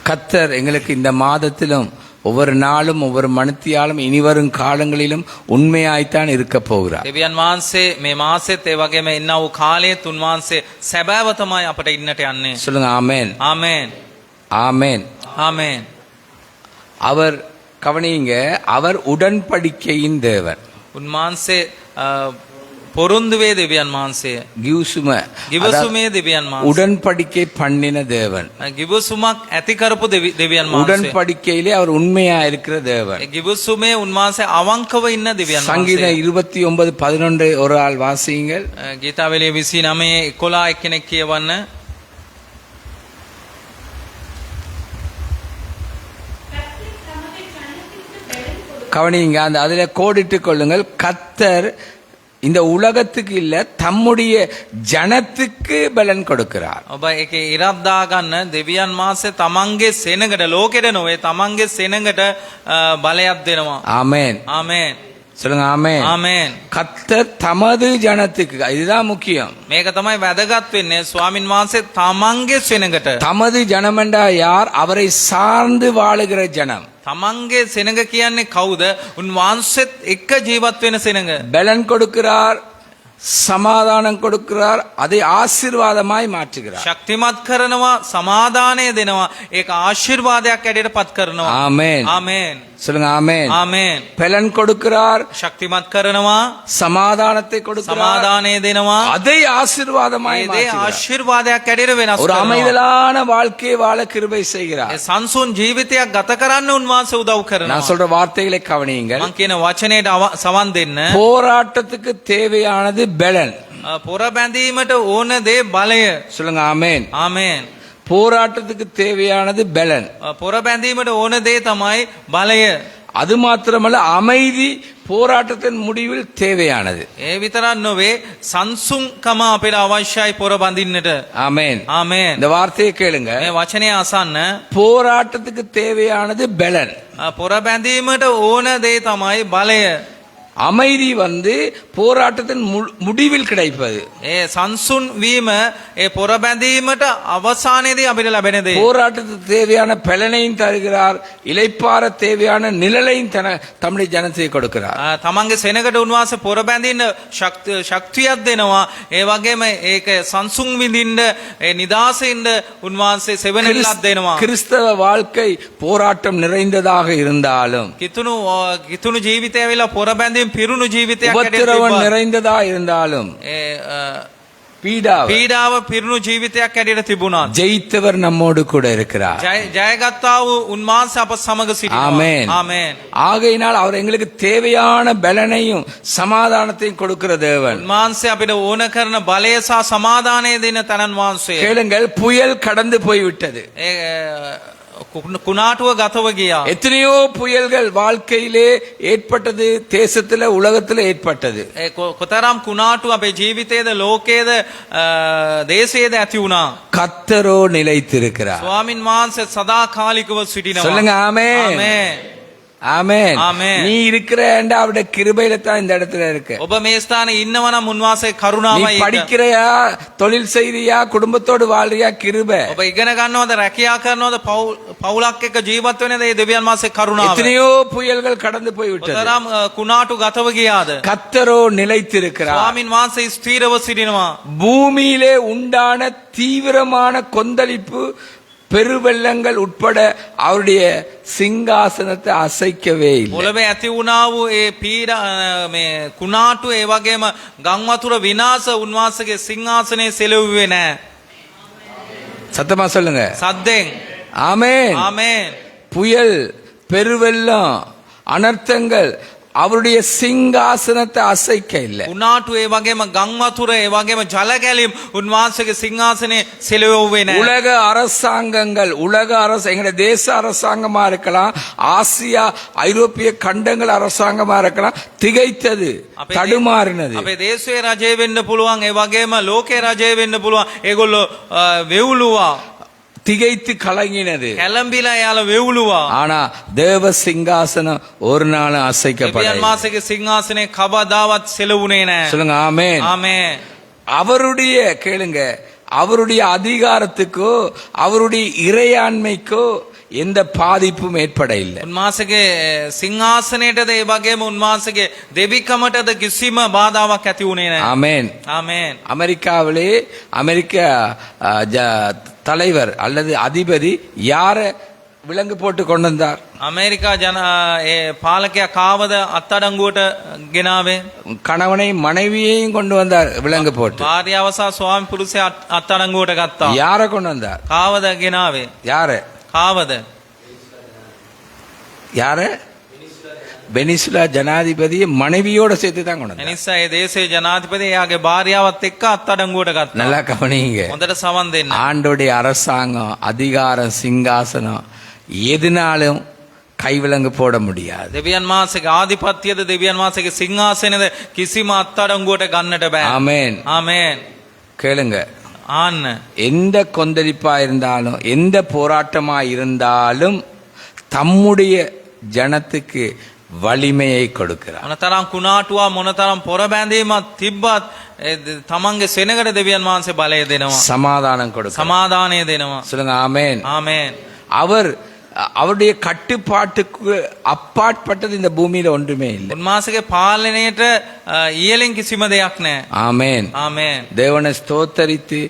கர்த்தர் எங்களுக்கு இந்த மாதத்திலும் ஒவ்வொரு நாளும் ஒவ்வொரு மணித்தியாலும் இனிவரும் காலங்களிலும் உண்மையாய்த்தான் இருக்க போகிறார். දෙවියන් වහන්සේ මේ මාසෙත් ඒ වගේම එන්නා වූ කාලයේත් උන්වහන්සේ සැබෑව තමයි අපට ඉන්නට යන්නේ. சொல்லுங்க ஆமென். ආමේන්. ஆமென். ආමේන්. அவர் கவனிங்க, அவர் உடன்படிக்கையின் தேவன். උන්වහන්සේ பொருந்துவே දෙවියන් වහන්සේ. ගිවිසුමේ දෙවියන් වහන්සේ. உடன்படிக்கை பண்ணின தேவன். ගිවිසුමක් ඇති කරපු දෙවියන් වහන්සේ. உடன்படிக்கையிலே அவர் உண்மையா இருக்கிற தேவன். ගිවිසුමේ උන්වහන්සේ අවංකව ඉන්න දෙවියන් වහන්සේ. சங்கீதம் 29:11 ஒரு ஆள் வாசியுங்கள். ගීතාවලිය 29:11 එක්කෙනෙක් කියවන්න. கவனிங்க, அந்த அதில் கோடிட்டு கொள்ளுங்கள். கர்த்தர் இந்த உலகத்துக்கு இல்ல, தம்முடைய ஜனத்துக்கு பலன் கொடுக்கிறார். ඔබ ඒකේ ඉරක් දාගන්න. දෙවියන් වහන්සේ තමන්ගේ සෙනඟට, ලෝකෙට නොවේ, තමන්ගේ සෙනඟට බලයක් දෙනවා. ஆமென். ආමේන්. சொல்லுங்க ஆமென். ආමේන්. கர்த்தர் தமது ஜனத்துக்கு, இதுதான் முக்கியம். මේක තමයි වැදගත් වෙන්නේ. ස්වාමින් වහන්සේ තමන්ගේ සෙනඟට. தமது ஜனமெண்டா யார்? அவரை சார்ந்து வாழுகிற ஜனம். තමන්ගේ සෙනඟ කියන්නේ කවුද? උන්වහන්සේත් එක්ක ජීවත් වෙන සෙනඟ. பலன் கொடுக்கிறார், சமாதானம் கொடுக்கிறார், அதை ஆசீர்வாதமாய் மாற்றுகிறார். ශක්තිමත් කරනවා, සමාදානය දෙනවා, ඒක ආශිර්වාදයක් ඇඩයට පත් කරනවා. ஆமென். ආමේන්. சொல்லுங்க ஆமென். ආමේන්. பலன் கொடுக்கிறார், ශක්තිමත් කරනවා, சமாதானத்தை கொடுக்கிறார், සමාදානය දෙනවා, அதை ஆசீர்வாதமாய் ඒ மாற்றுகிறார். ආශිර්වාදයක් ඇඩයට වෙනස් ஒரு කරනවා. அமைதலான வாழ்க்கையை வாழ கிருபை செய்கிறார். ඒ සංසුන් ජීවිතයක් ගත කරන්න උන්වහන්සේ උදව් කරනවා. நான் சொல்ற வார்த்தைகளை கவனியுங்கள். මං කියන වචනයට සවන් දෙන්න. போராட்டத்துக்கு தேவையானது பலன். පොර බැඳීමට ඕන දේ බලය. சொல்லுங்க ஆமென். ආමේන්. போராட்டத்துக்கு தேவையானது பலன். පොර බැඳීමට ඕන දේ තමයි බලය. அது மாத்திரமல்ல, அமைதி போராட்டத்தின் முடிவில் தேவையானது. ඒ විතරක් නොවේ, සංසුන්කම අපිට අවශ්‍යයි පොර බඳින්නට. ஆமென். ආමේන්. இந்த வார்த்தையை கேளுங்க. මේ වචනය අසන්න. போராட்டத்துக்கு தேவையானது பலன். පොර බැඳීමට ඕන දේ තමයි බලය. அமைதி போராட்டத்தின் முடிவில் கிடைப்பது. ඒ සංසුන් වීම ඒ පොර බැඳීමට අවසානයේදී අපිට ලැබෙන දේ. போராட்டத்துக்கு தேவையான பலனையும் தருகிறார், இளைப்பாற தேவையான நிழலையும் தம்முடைய ஜனத்துக்கு கொடுக்கிறார். තමන්ගේ සෙනඟට උන්වහන්සේ පොර බැඳින්න ශක්තියක් දෙනවා. ඒ වගේම ඒක සංසුන් විඳින්න, ඒ නිදාසින්න උන්වහන්සේ සෙවණෙල්ලක් දෙනවා. கிறிஸ்தவ வாழ்க்கை போராட்டம் நிறைந்ததாக இருந்தாலும், කිතුණු ජීවිතය වෙලා පොර බැඳීම පිරුණු ජීවිතයක් உபத்திரவம் நிறைந்ததா இருந்தாலும், පීඩාව පිරුණු ජීවිතයක් ඇඩයට තිබුණා. ஜெயித்தவர் நம்மோடு கூட இருக்கிறார். ජයගත්තා වූ උන්වහන්සේ අප සමග සිටිනවා. ஆமென். ආමේන්. ஆகையினால் அவர் எங்களுக்கு தேவையான பலனையும் சமாதானத்தையும் கொடுக்கிற தேவன். උන්වහන්සේ අපිට ඕන කරන බලය සහ සමාදානය දෙන තනන් වහන්සේ. கேளுங்கள், புயல் கடந்து போய்விட்டது. කුණාටුව ගතව ගියා. எத்தனையோ புயல்கள் வாழ்க்கையிலே ஏற்பட்டது, தேசத்துல உலகத்துல ஏற்பட்டது. කොතරම් කුණාටු අපේ ජීවිතයේද, ලෝකයේද, දේශයේද ඇති වුණා. கர்த்தரோ நிலைத்திருக்கிறார். ස්වාමින් වහන්සේ සදාකාලිකව සිටිනවා. சொல்லுங்க ஆமென். ආමේன். ஆமென். ஆமென். நீ இருக்கிற அவருடைய கிருபையில தான் இந்த இடத்துல இருக்க. ඔබ මේ ස්ථානයේ ඉන්නවා නම් උන්වහන්සේ நீ කරුණාවයි. படிக்கிறையா, தொழில் செய்றியா, குடும்பத்தோடு வாழ்றியா, கிருபை. ඔබ ඉගෙන ගන්නවද, රැකියා කරනවද, පවුලක් එක්ක ජීවත් වෙනද, ඒ දෙවියන් වහන්සේ කරුණාව. எத்தனையோ புயல்கள் கடந்து போய்விட்டது. කොතරම් කුණාටු ගතව ගියාද. கர்த்தரோ நிலைத்திருக்கிறார். ස්වාමින් වහන්සේ ස්ථීරව සිටිනවා. பூமியிலே உண்டான தீவிரமான கொந்தளிப்பு, பெருவெள்ளங்கள் உட்பட அவருடைய சிங்காசனத்தை அசைக்கவே இல்லை. පොළවේ ඇති වුණා වූ ඒ මේ කුණාටු, ඒ වගේම ගම් වතුර විනාශ උන්වහන්සේගේ සිංහාසනයේ සෙලවුවේ නැහැ. சத்தமா சொல்லுங்க. සද්දෙන්. ஆமென். ආමේන්. புயல், பெருவெள்ளம், அனர்த்தங்கள் அவருடைய சிங்காசனத்தை அசைக்க இல்லை. කුණාටු, ඒ වගේම ගම් වතුර, ඒ වගේම ජල ගැලීම් උන්වහන්සේගේ සිංහාසනයේ සෙලවුවේ නැහැ. உலக அரசாங்கங்கள், எங்களுடைய தேச அரசாங்கமா இருக்கலாம், ஆசியா ஐரோப்பிய கண்டங்கள் அரசாங்கமா இருக்கலாம், திகைத்தது, தடுமாறினது. අපේ දේශයේ රජය වෙන්න පුළුවන්, ඒ වගේම ලෝකේ රජය වෙන්න පුළුවන්. ඒගොල්ලෝ වෙවුලුවා, திகைத்து கலங்கினது. කැළඹිලා යාල වෙවුලුවා. ஆனா தேவ சிங்காசனம் ஒரு நாள் அசைக்கப்படவில்லை. දෙවියන් වහන්සේගේ සිංහාසනයේ කවදාවත් සෙලවුනේ නැහැ. சொல்லுங்க ஆமென். ආමේன். அவருடைய கேளுங்க, அவருடைய அதிகாரத்துக்கோ அவருடைய இறையாண்மைக்கோ எந்த பாதிப்பும் ஏற்பட இல்லை. උන්වහන්සේගේ සිංහාසනයටද ඒ වගේම උන්වහන්සේගේ දෙවිකමටද කිසිම බාධාවක් ඇති වුණේ නැහැ. ஆமென். ආමේන්. அமெரிக்காவிலே அமெரிக்க தலைவர் அல்லது அதிபதி யார விலங்கு போட்டு கொண்டு வந்தார்? අමේරිකා ඒ පාලකයා කාවද අත්අඩංගුවට ගෙනාවේ? கணவனை மனைவியையும் கொண்டு வந்தார் விலங்கு போட்டு. භාර්යාව සහ ස්වාමි පුරුෂයා අත්අඩංගුවට ගත්තා. யார கொண்டு வந்தார்? කාවද ගෙනාවේ? யாரு? කාවද? யாரு? வெனிசுலா ஜனாதிபதியை மனைவியோட சேர்த்து தான் கொண்டு வந்தார். එනිසා ඒ දේශයේ ජනාධිපති එයාගේ භාර්යාවත් එක්ක අත්අඩංගුවට ගත්තා. நல்லா கவனிங்க. හොඳට සවන් දෙන්න. ஆண்டோடைய அரசாங்கம் அதிகாரம் சிங்காசனம் எதுனாலும் கைவிலங்கு போட முடியாது. දෙවියන් වහන්සේගේ ආධිපත්‍යද දෙවියන් වහන්සේගේ සිංහාසනයද කිසිම අත්අඩංගුවට ගන්නට බෑ. ஆமென். ආමේන්. கேளுங்க. ආන්න. எந்த கொந்தளிப்பா இருந்தாலும் எந்த போராட்டமா இருந்தாலும் தம்முடைய ஜனத்துக்கு வலிமையை கொடுக்கிறார். මොනතරම් කුණාටුවා මොනතරම් පොර බැඳීමක් තිබ්බත් තමන්ගේ සෙනගට දෙවියන් වහන්සේ බලය දෙනවා. சமாதானம் கொடுக்கிறார். සමාදානය දෙනවා. சொல்லுங்க ஆமென். ආමේன். அவர் அவருடைய கட்டுப்பாட்டுக்கு அப்பாற்பட்டது இந்த பூமியில ஒன்றுமே இல்லை. උන්වහන්සේගේ පාලනයට ඉහළින් කිසිම දෙයක් නැහැ. ஆமென். ආමේன். தேவனை ஸ்தோத்தரித்து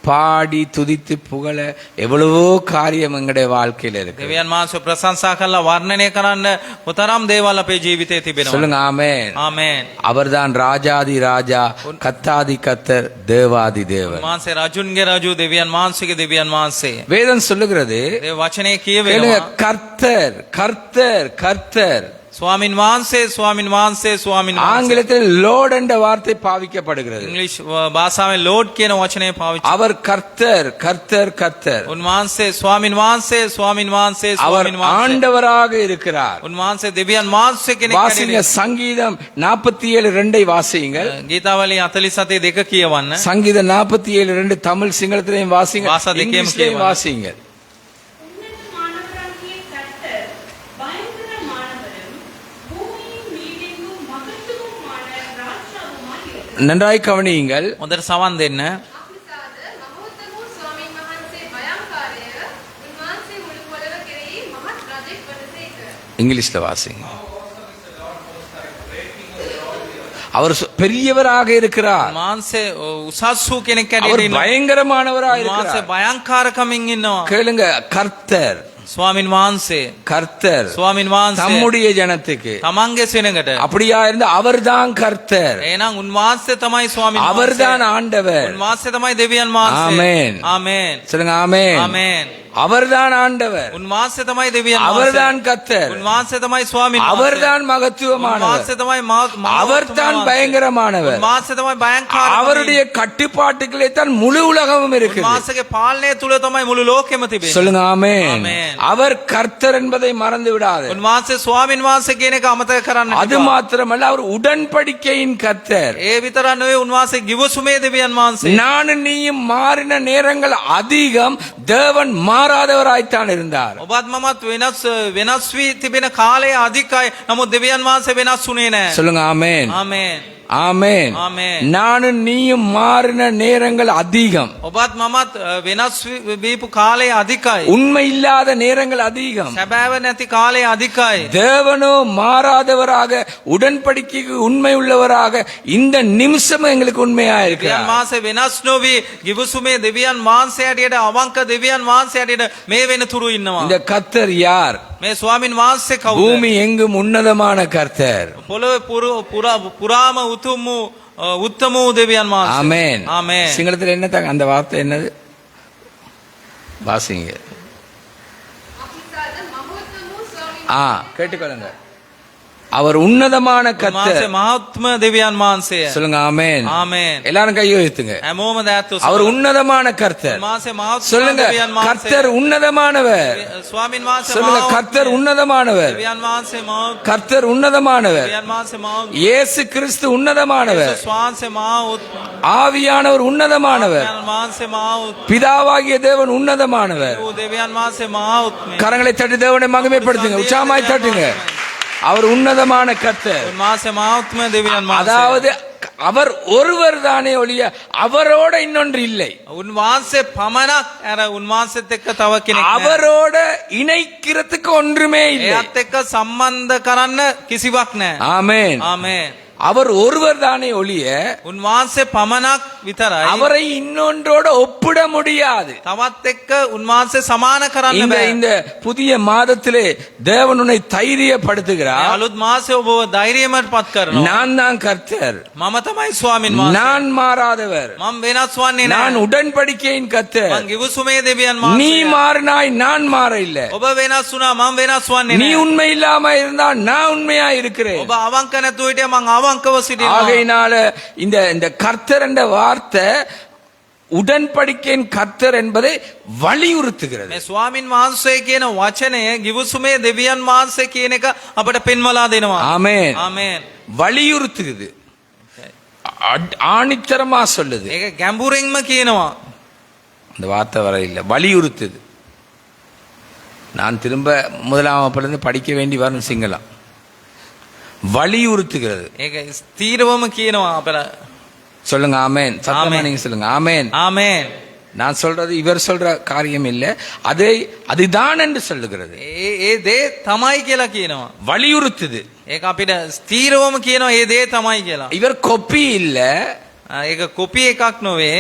பாடி துதித்து புகழ எவ்வளவோ காரியம் எங்களுடைய வாழ்க்கையில இருக்கு. දෙවියන් වහන්සේ ප්‍රශංසා කරලා වර්ණනය කරන්න කොතරම් දේවල් අපේ ජීවිතේ තිබෙනවා. சொல்லுங்க ஆமென். ආමේන්. அவர்தான் ராஜாதி ராஜா, கத்தாதி கத்தர், தேவாதி தேவன். උන්වහන්සේ රජුන්ගේ රජු, දෙවියන් වහන්සේගේ දෙවියන් වහන්සේ. வேதம் சொல்லுகிறது, ඒ වචනේ கேளுங்க, කියවෙනවා. கர்த்தர் கர்த்தர் கர்த்தர். ස්වාමින් වහන්සේ ස්වාමින් වහන්සේ ස්වාමින් වහන්සේ. ஆங்கிலத்தில் லோர்ட் என்ற வார்த்தை பாவிக்கப்படுகிறது. ඉංග්‍රීසි භාෂාවෙන් ලෝඩ් කියන වචනේ පාවිච්චි. அவர் கர்த்தர் கர்த்தர் கர்த்தர். උන්වහන්සේ ස්වාමින් වහන්සේ ස්වාමින් වහන්සේ அவர் ස්වාමිன் වහන්සේ. ஆண்டவராக இருக்கிறார். උන්වහන්සේ දෙවියන් වහන්සේ කෙනෙක් வாசிங்க හැටියට. சங்கீதம் 47:2 வாசியுங்கள். ගීතාවලිය 47 2 කියවන්න. சங்கீதம் 47:2 தமிழ் சிங்களத்திலையும் வாசிங்க, வாசா දෙකේම இங்கிலீஷ்லயும் කියවන්න. வாசிங்க. உன்னதமானவராகிய கர்த்தர் பயங்கரமானவரும் பூமியின் மீதெங்கும் மகத்துவமான ராஜாவுமாய் இருக்கிறார். நன்றாய் கவனியுங்கள். හොඳට සවන් දෙන්න. අපිසාද මහෝත්තම ස්වාමීන් වහන්සේ භයංකාරය උන්වහන්සේ මුළු පොළව කෙරෙහි මහත් රජෙක් වනසේක. இங்கிலீஷ்ல வாசிங்க. அவர் பெரியவராக இருக்கிறார். උන්වහන්සේ උසස් වූ කෙනෙක් அவர் හැටියට ඉන්නවා. பயங்கரமானவராக උන්වහන්සේ இருக்கிறார். භයංකාරකමින් ඉන්නවා. கேளுங்க, கர்த்தர் ස්වාමින් වහන්සේ கர்த்தர் ස්වාමින් වහන්සේ தம்முடைய ஜனத்துக்கு. තමන්ගේ සෙනඟට. அப்படியா இருந்தா அவர்தான் கர்த்தர், එහෙනම් උන්වහන්සේ තමයි ස්වාමින් වහන්සේ. அவர்தான் ஆண்டவர். උන්වහන්සේ තමයි දෙවියන් වහන්සේ. ஆமென். ආමේන්. சொல்லுங்க ஆமென். ආමේන්. அவர்தான் ஆண்டவர், උන්වහන්සේ තමයි දෙවියන් அவர்தான் වහන්සේ. கர்த்தர், උන්වහන්සේ තමයි ස්වාමින් වහන්සේ. அவர்தான் மகத்துவமானவர், උන්වහන්සේ තමයි அவர்தான் பயங்கரமானவர். උන්වහන්සේ තමයි භයංකාරකමින්. அவருடைய கட்டுப்பாட்டுகளே தான் முழு உலகமும் இருக்குது. උන්වහන්සේගේ පාලනය තුල තමයි මුළු ලෝකෙම තිබෙන්නේ. சொல்லுங்க ஆமென். ஆமென். அவர் கர்த்தர் என்பதை மறந்து விடாது. උන්වහන්සේ ස්වාමින් වහන්සේ කියන එක අමතක කරන්න அது එපා. மாத்திரமல்ல, அவர் உடன்படிக்கையின் கர்த்தர். ඒ විතරක් නෙවෙයි උන්වහන්සේ ගිවිසුමේ දෙවියන් වහන්සේ. நானும் நீயும் மாறின நேரங்கள் அதிகம், தேவன் மாறாதவராய்த்தான் இருந்தார். ඔබත් මමත් වෙනස් වී තිබෙන කාලය අධිකයි. නමුත් දෙවියන් වහන්සේ වෙනස් වුණේ නැහැ. சொல்லுங்க ஆமென். ආමේන්. ஆமென். ஆமென். நானும் நீயும் மாறின நேரங்கள் அதிகம், ඔබත් මමත් වෙනස් වීපු කාලය අධිකයි. உண்மை இல்லாத நேரங்கள் அதிகம். සැබෑව නැති කාලය අධිකයි. தேவனோ மாறாதவராக, உடன்படிக்கைக்கு உண்மை உள்ளவராக இந்த நிமிஷம் எங்களுக்கு உண்மையா දෙවියන් இருக்கிறார். වහන්සේ වෙනස් නොවි ගිවිසුමේ දෙවියන් වහන්සේ හැටියට අවංක දෙවියන් වහන්සේ හැටියට මේ වෙනතුරු ඉන්නවා. இந்த கர்த்தர் யார்? මේ ස්වාමින් වහන්සේ කවුද? பூமி எங்கும் உன்னதமான கர்த்தர். පොළොවේ පුරාම උතුම් වූ උත්තම වූ දෙවියන් වහන්සේ. ஆமென். ආමේන්. சிங்களத்தில் என்ன அந்த வார்த்தை என்னது? வாசிங்க. අපිසාද මහෝත්තම ස්වාමීන් கேட்டுக்கொள்ளுங்க. அவர் உன்னதமான கர்த்தர். උන්වහන්සේ මහත්ම දෙවියන් වහන්සේය. சொல்லுங்க ஆமென். ආමේන්. எல்லாரும் கையை உயர்த்துங்க. හැමෝම දෑත් அவர் உன்னதமான கர்த்தர். උන්වහන්සේ මහත්ම சொல்லுங்க, දෙවියන් වහන්සේ. கர்த்தர் உன்னதமானவர். ස්වාමින් වහන්සේ சொல்லுங்க, මහත්ම கர்த்தர் உன்னதமானவர். දෙවියන් වහන්සේ මහත් கர்த்தர் உன்னதமானவர். දෙවියන් වහන්සේ මහත් இயேசு கிறிஸ்து உன்னதமானவர். ස්වාංශේ මහත් ஆவியானவர் உன்னதமானவர். දෙවියන් වහන්සේ මහත් பிதாவாகிய தேவன் உன்னதமானவர். දෙවියන් වහන්සේ මහත් கரங்களை தட்டி தேவனை மகிமைப்படுத்துங்க, உற்சாகமாய் தட்டுங்க. அவர் உன்னதமான கர்த்தர். උන්වහන්සේ මහත්ම දෙවියන් වහන්සේ. அதாவது அவர் ஒருவர் தானே ஒழிய அவரோட இன்னொன்று இல்லை. උන්වහන්සේ පමණක් අර උන්වහන්සේත් එක්ක තව කෙනෙක් නැහැ. அவரோட இணைக்கிறதுக்கு ஒன்றுமே இல்லை. එයාත් එක්ක සම්බන්ධ කරන්න කිසිවක් නැහැ. ஆமென். ආමේන්. அவர் ஒருவர் தானே ஒழிய උන්වහන්සේ පමණක් විතරයි. அவரை இன்னொன்றோட ஒப்பிட முடியாது. තවත් එක්ක උන්වහන්සේ සමාන කරන්න இந்த බෑ. இந்த புதிய மாதத்திலே தேவன் உன்னை தைரியப்படுத்துகிறார். අලුත් මාසයේ ඔබව ධෛර්යමත් පත් කරනවා. நான் தான் கர்த்தர், මම තමයි ස්වාමින් වහන්සේ. நான் மாறாதவர், මම වෙනස් වන්නේ நான் නැහැ. உடன்படிக்கையின் கர்த்தர். මං ගිවිසුමේ දෙවියන් நீ වහන්සේ. மாறினாய், நான் மாற இல்ல. ඔබ වෙනස් වුණා මම වෙනස් වන්නේ நீ නැහැ. உண்மை இல்லாம இருந்தா நான் உண்மையா இருக்கிறேன். ඔබ අවංක නැතුව හිටියා මං අවංකව සිටිනවා. ஆகையினால இந்த இந்த கர்த்தர் என்ற வார்த்தை உடன்படிக்கையின் கர்த்தர் என்பதை வலியுறுத்துகிறது. මේ ස්වාමින් වහන්සේ කියන වචනය ගිවිසුමේ දෙවියන් වහන්සේ කියන එක අපට පෙන්වලා දෙනවා. ஆமென். ආමේන්. வலியுறுத்துகிறது, ஆணித்தரமா சொல்லுது. ඒක ගැඹුරින්ම කියනවා. அந்த வார்த்தை வர இல்லை, வலியுறுத்துது. நான் திரும்ப முதலாம் வகுப்பிலிருந்து படிக்க வேண்டி வரும் சிங்களம். வலியுறுத்துகிறது. ඒක ස්ථීරවම කියනවා අපල. சொல்லுங்க ஆமென். சத்தமா ஆமென். நீங்க சொல்லுங்க ஆமென். ආමේන්. நான் சொல்றது இவர் சொல்ற காரியம் இல்ல, அதை அதுதான் என்று சொல்லுகிறது. ඒ දේ තමයි කියලා කියනවා. வலியுறுத்துது. ඒක අපිට ස්ථීරවම කියනවා ඒ දේ තමයි කියලා. இவர் கொப்பி இல்ல, ඒක කොපි එකක් නොවේ.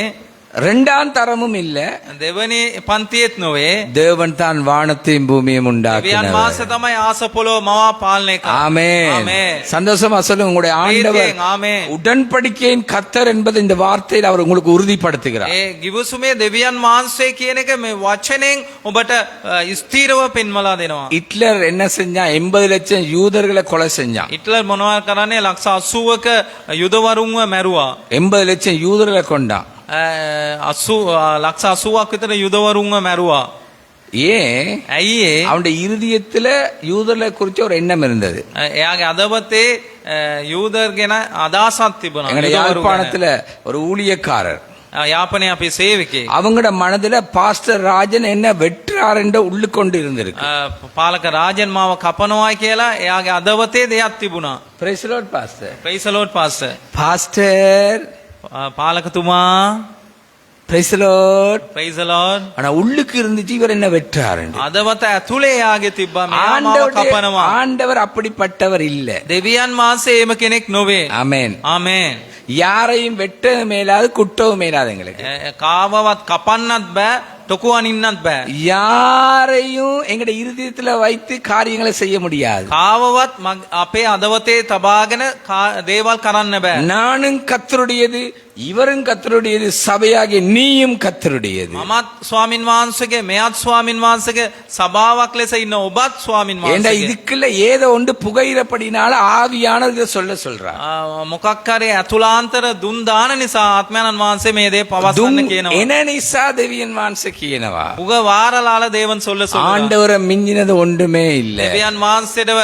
ரெண்டாம் தரமும் இல்ல. දෙවනි පන්තියෙත් නොවේ. தேவன் தான் வானத்தையும் பூமியையும் දෙවියන් உண்டாக்கினவர். වහන්සේ තමයි ආස පොළොව මවා පාලනය කරන්නේ. ஆமென். ஆமென். சந்தோஷமா சொல்லுங்க, உங்களுடைய ஆண்டவர் ஆமென். உடன்படிக்கையின் கர்த்தர் என்பது இந்த வார்த்தையில் அவர் உங்களுக்கு உறுதிப்படுத்துகிறார். ඒ ගිවිසුමේ දෙවියන් වහන්සේ කියන එක මේ වචනෙන් ඔබට ස්ථීරව පෙන්වලා දෙනවා. ஹிட்லர் என்ன செஞ்சான்? 80 லட்சம் யூதர்களை கொலை செஞ்சான். හිට්ලර් මොනවා කරන්නේ? ලක්ෂ 80ක යුදවරුන්ව මැරුවා. 80 லட்சம் யூதர்களை கொண்டான். 80 ලක්ෂ 80ක් විතර යුදවරුන්ව මැරුවා. ஏன்? ඇයි ඒ? அவனுடைய இருதயத்துல யூதர்களை குறிச்ச ஒரு எண்ணம் இருந்தது. එයාගේ අදවතේ යුදර් ගැන අදහසක් තිබුණා. எங்களுடைய යුදවරු ගැන. யாழ்ப்பாணத்துல ஒரு ஊழியக்காரர், යාපනයේ අපේ සේවකේ அவங்களோட மனதுல பாஸ்டர் ராஜன் என்ன வெற்றார் என்ற உள்ளுக்கொண்டு இருந்திருக்கு. පාලක රාජන් මාව කපනවා කියලා එයාගේ අදවතේ දෙයක් තිබුණා. Praise the Lord, pastor. Praise the Lord pastor. Pastor, පාලකතුමා praise the Lord. Praise the Lord. ஆனா உள்ளுக்கு இருந்துச்சு இவர் என்ன வெற்றார் என்று. අදවත ඇතුලේ එයාගේ තිබ්බා මෙයා මාව කපනවා. ஆண்டவர் அப்படிப்பட்டவர் இல்ல. දෙවියන් වහන්සේ එහෙම කෙනෙක් නොවේ. ஆமென். ආමේන්. யாரையும் வெட்ட மேலாது குட்டவும் மேலாது எங்களுக்கு. කාවවත් කපන්නත් බෑ, ටොකු අනින්නත් බෑ. யாரையும் எங்களுடைய இருதயத்துல வைத்து காரியங்களை செய்ய முடியாது. කාවවත් අපේ අදවතේ තබාගෙන දේවල් කරන්න බෑ. நானும் கர்த்தருடையது, இவரும் கர்த்தருடையது, சபையாகிய நீயும் கர்த்தருடையது. මමත් ස්වාමින් වහන්සේගේ, මෙයත් ස්වාමින් වහන්සේගේ සභාවක් ලෙස ඉන්න ඔබත් ස්වාමින් ஏண்டா වහන්සේගේ. இதுக்குள்ள ஏதோ ஒன்று புகையிறப்படினால ஆவியானவர் இதை சொல்ல මොකක් හරි ඇතුලාන්තර දුන් දාන නිසා ආත්මයන් වහන්සේ මේ දේ පවස්සන්න කියනවා. என்ன நிசா தேவியன் வான்ச කියනවා. උග වාරලාල දේවන් சொல்ல சொல்லுவாங்க. ஆண்டவரை மிஞ்சினது ஒன்றுமே இல்லை. දෙවියන් වහන්සේටව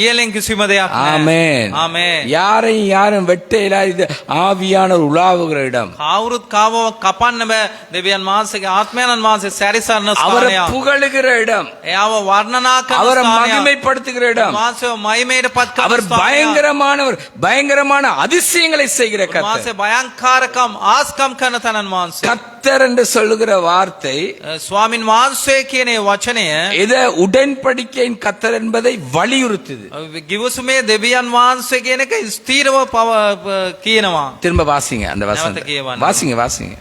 ඉහළින් කිසිම දෙයක් නැහැ. ஆமென். ආමේන්. யாரையும் யாரும் வெட்ட இயலாது. இது ஆவியானவர் உலாவுகிற இடம். කවුරුත් කාවව කපන්න බෑ. දෙවියන් වහන්සේගේ ආත්මයන් වහන්සේ සැරිසරන அவரை ස්ථානය. புகழுகிற இடம். එයාව වර්ණනා කරන அவரை ස්ථානය. மகிமைப்படுத்துகிற இடம். වහන්සේව මහිමයට පත් කරන அவர் ස්ථානය. பயங்கரமானவர், பயங்கரமான அதிசயங்களை செய்கிற கர்த்தர். වහන්සේ භයංකාරකම් ආස්කම් කරන තනන් වහන්සේ. கர்த்தர் என்று சொல்லுகிற வார்த்தை ස්වාමින් වහන්සේ කියන ඒ වචනය இதை உடன்படிக்கையின் கர்த்தர் என்பதை வலியுறுத்துது. ගිවිසුමේ දෙවියන් වහන්සේ කියන එක ස්ථීරව කියනවා. திரும்ப வாசிங்க அந்த வசனத்தை. නැවත කියවන්න. வாசிங்க வாசிங்க.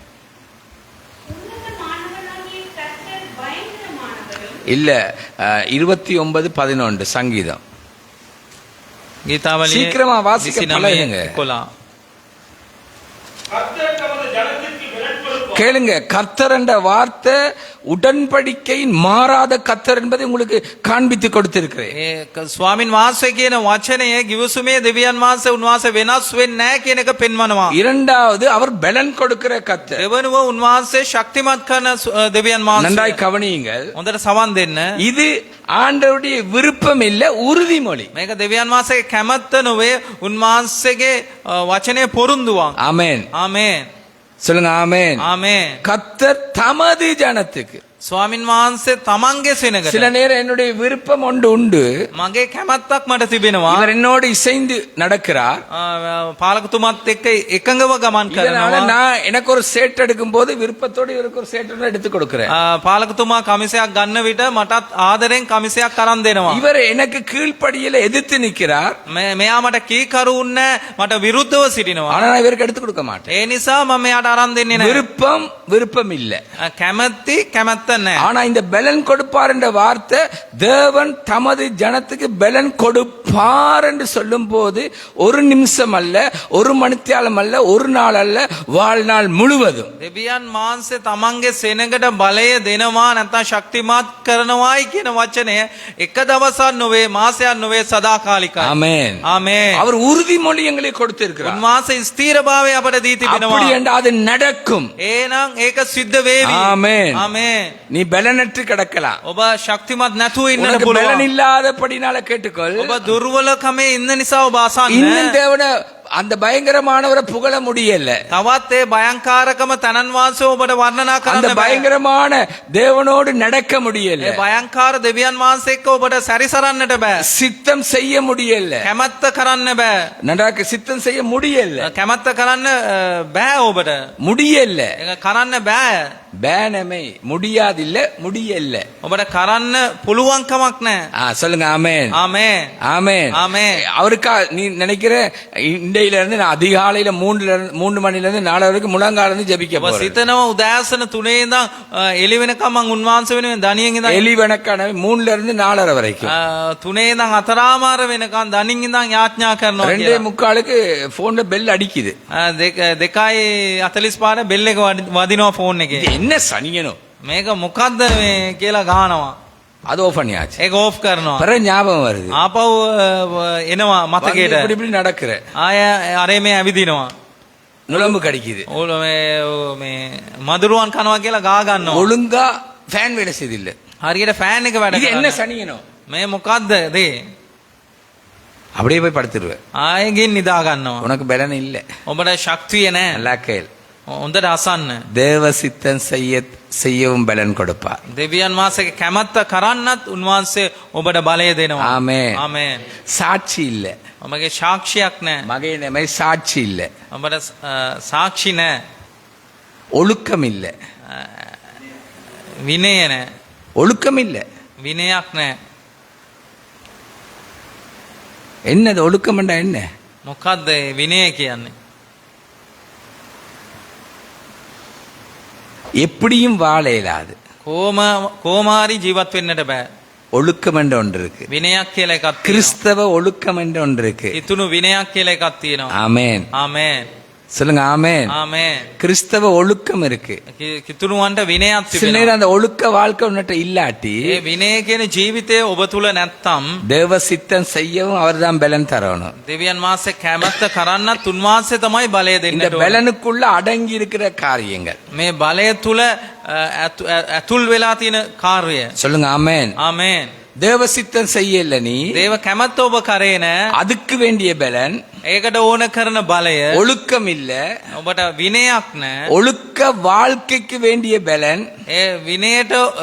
உன்னதமானவராகிய கர்த்தர் பயங்கரமானவரும் இல்ல 29:11 சங்கீதம். ගීතාවලියේ சீக்கிரமா வாசிக்க 29 பழகுங்க. 11. கேளுங்க, கர்த்தர் என்ற வார்த்தை உடன்படிக்கையின் மாறாத கர்த்தர் என்பதை உங்களுக்கு காண்பித்து கொடுத்திருக்கிறேன். ඒ ස්වාමින් වහන්සේ කියන වචනය ගිවිසුමේ දෙවියන් වහන්සේ උන්වහන්සේ වෙනස් වෙන්නේ නැහැ කියන එක පෙන්වනවා. இரண்டாவது, அவர் பலன் கொடுக்கிற கர்த்தர். දෙවනුව උන්වහන්සේ ශක්තිමත් කරන දෙවියන් වහන්සේ. நன்றாய் கவனியுங்கள். හොඳට සවන් දෙන්න. இது ஆண்டவருடைய விருப்பம் இல்ல, உறுதிமொழி. මේක දෙවියන් වහන්සේගේ කැමැත්ත නොවේ, උන්වහන්සේගේ වචනේ පොරුන්දුවක්. ஆமென். ආමේන්. சொல்லுங்க ஆமென். ආමේන්. கர்த்தர் தமது ஜனத்துக்கு ස්වාමින් වහන්සේ තමන්ගේ සෙනගට சில நேரம் என்னுடைய விருப்பம் ஒன்று உண்டு, මගේ කැමැත්තක් මට තිබෙනවා. இவர் என்னோடு இசைந்து நடக்கிறார். පාලකතුමත් එක්ක එකඟව ගමන් இதனால කරනවා. நான் எனக்கு ஒரு சேட் எடுக்கும் போது விருப்பத்தோடு இவருக்கு ஒரு சேட் எடுத்து கொடுக்கிறேன். පාලකතුමා කමිසයක් ගන්න විට මටත් ආදරෙන් කමිසයක් අරන් දෙනවා. இவர் எனக்கு கீழ்ப்படியில எதிர்த்து நிற்கிறார். මෙයා මට කීකරුන්න මට විරුද්ධව සිටිනවා. ஆனா நான் இவருக்கு எடுத்து கொடுக்க மாட்டேன். ඒ නිසා මම එයාට අරන් දෙන්නේ නැහැ. விருப்பம் இல்ல. කැමැති කැමැත්ත නැහැ. ஆனா இந்த பெலன் கொடுப்பார் என்ற வார்த்தை, தேவன் தமது ஜனத்துக்கு பெலன் கொடுப்பார் என்று சொல்லும் போது ஒரு நிமிஷம் அல்ல, ஒரு மணித்தியாலம் அல்ல, ஒரு நாள் அல்ல, வாழ்நாள் முழுவதும். දෙවියන් වහන්සේ තමන්ගේ සෙනඟට බලය දෙනවා නැත්නම් ශක්තිමත් කරනවායි කියන වචනය එක දවසක් නොවේ, මාසයක් නොවේ, සදාකාලිකයි. ஆமென். ආමේන්. அவர் உறுதிமொழி எங்களுக்கு கொடுத்திருக்கிறார். උන්වහන්සේ ස්ථීරභාවය අපට දී තිබෙනවා. அப்படி என்றால் அது நடக்கும். එහෙනම් ඒක සිද්ධ වේවි. ஆமென். ආමේன். நீ பலனற்று கிடக்கலாம். ඔබ ශක්තිමත් නැතුව ඉන්නට உனக்கு பலன் පුළුවන්. இல்லாதபடினால கேட்டுக்கொள். ඔබ දුර්වලකමේ ඉන්න නිසා ඔබ අසන්න. இன்னும் தேவனை அந்த பயங்கரமானவரை புகழ முடியல. තවත් ඒ භයංකාරකම තනන් වහන්සේ ඔබට වර්ණනා அந்த කරන්න බෑ. பயங்கரமான தேவனோடு நடக்க முடியல. ඒ භයංකාර දෙවියන් වහන්සේ එක්ක ඔබට සැරිසරන්නට බෑ. சித்தம் செய்ய முடியல. කැමැත්ත කරන්න බෑ. நன்றாக சித்தம் செய்ய முடியல. කැමැත්ත කරන්න බෑ ඔබට. முடியல. ඒක කරන්න බෑ. பேனமை முடியாதில்ல, முடியல. ඔබට කරන්න පුළුවන්කමක් නැහැ. சொல்லுங்க ஆமென். ආමේන්. ஆமென். ஆமென். அவருக்கா நீ நினைக்கிற இண்டையில இருந்து நான் அதிகாலையில 3 மணில இருந்து 4 வரைக்கும் முழங்கால இருந்து ஜெபிக்க ඔබ போறேன். සිතනවා උදෑසන 3 ඉඳන් එළි වෙනකම් මං උන්වහන්සේ වෙනුවෙන් දණියෙන් ඉඳන් எலிவனக்கான 3ல இருந்து 4:30 வரைக்கும் 3 ඉඳන් 4:00 වෙනකම් දණින් ඉඳන් යාඥා කරනවා කියලා. 2:45க்கு போன்ல பெல் அடிக்குது. 2:45 බෙල් එක වදිනවා ෆෝන් එකේ. இது என்ன சனியனோ? මේක මොකද්ද මේ කියලා ගහනවා. அது ஓபன் பண்ணியாச்சு. ඒක ඕෆ් කරනවා. பிறகு ஞாபகம் வருது. ආපහු එනවා வந்து මතකයට. இப்படி இப்படி நடக்கிற ආය අරේ මේ ඇවිදිනවා. நுழம்பு கடிக்குது. ඕල මේ මදුරුවන් කනවා කියලා ගා ගන්නවා. ஒழுங்கா ஃபேன் வேலை செய்தில்ல. හරියට ෆෑන් එක වැඩ இது என்ன කරන්නේ. சனியனோ? මේ මොකද්ද දේ? அப்படியே போய் படுத்துருவேன். ආයෙ ගින් නිදා ගන්නවා. உனக்கு பலன் இல்ல. ඔබට ශක්තිය නැහැ. நல்லா கேள். හොඳට අසන්න. தேவ சித்தம் செய்யவும் பலன் கொடுப்பார். දෙවියන් වහන්සේගේ කැමැත්ත කරන්නත් උන්වහන්සේ ඔබට බලය දෙනවා. ஆமென். ආමේන්. சாட்சி இல்ல. ඔබගේ සාක්ෂියක් නැහැ. மகே நமை சாட்சி இல்ல. ඔබට සාක්ෂි නැහැ. ஒழுக்கம் இல்ல. විනය නැහැ. ஒழுக்கம் இல்ல. විනයක් නැහැ. என்னது ஒழுக்கம்ண்டா என்ன? මොකද්ද ඒ විනය කියන්නේ? எப்படியும் வாழ இயலாது. කොමාරි ජීවත් වෙන්නට බෑ. ஒழுக்கம் என்ற ஒன்று இருக்கு. විනයක් කියලා එකක් තියෙනවා. கிறிஸ்தவ ஒழுக்கம் என்ற ஒன்று இருக்கு. ඉතුණු විනයක් කියලා එකක් තියෙනවා. ஆமென். ආමේන්. சொல்லுங்க ஆமென். ආමේන්. கிறிஸ்தவ ஒழுக்கம் இருக்கு. කිතුණුවන්ට විනයක් சில තිබෙනවා. நேரம் அந்த ஒழுக்க வாழ்க்கை உன்னிட்ட இல்லாட்டி ඒ විනය කියන ජීවිතය ඔබ තුල නැත්තම් தேவ சித்தம் செய்யவும் அவர்தான் பலன் தரணும். දෙවියන් වහන්සේ කැමැත්ත කරන්නත් උන්වහන්සේ තමයි බලය இந்த දෙන්නට ඕනේ. பலனுக்குள்ள அடங்கி இருக்கிற காரியங்கள். මේ බලය තුල ඇතුල් වෙලා තියෙන කාර්යය. சொல்லுங்க ஆமென். ආමේන්. தேவ சித்தம் செய்யல நீ, දේව කැමැත්ත ඔබ කරේ නෑ. அதுக்கு வேண்டிய பலன். ඒකට ඕන කරන බලය ஒழுக்கம் இல்ல. ඔබට විනයක් නෑ. ஒழுக்க வாழ்க்கைக்கு வேண்டிய பலன். ඒ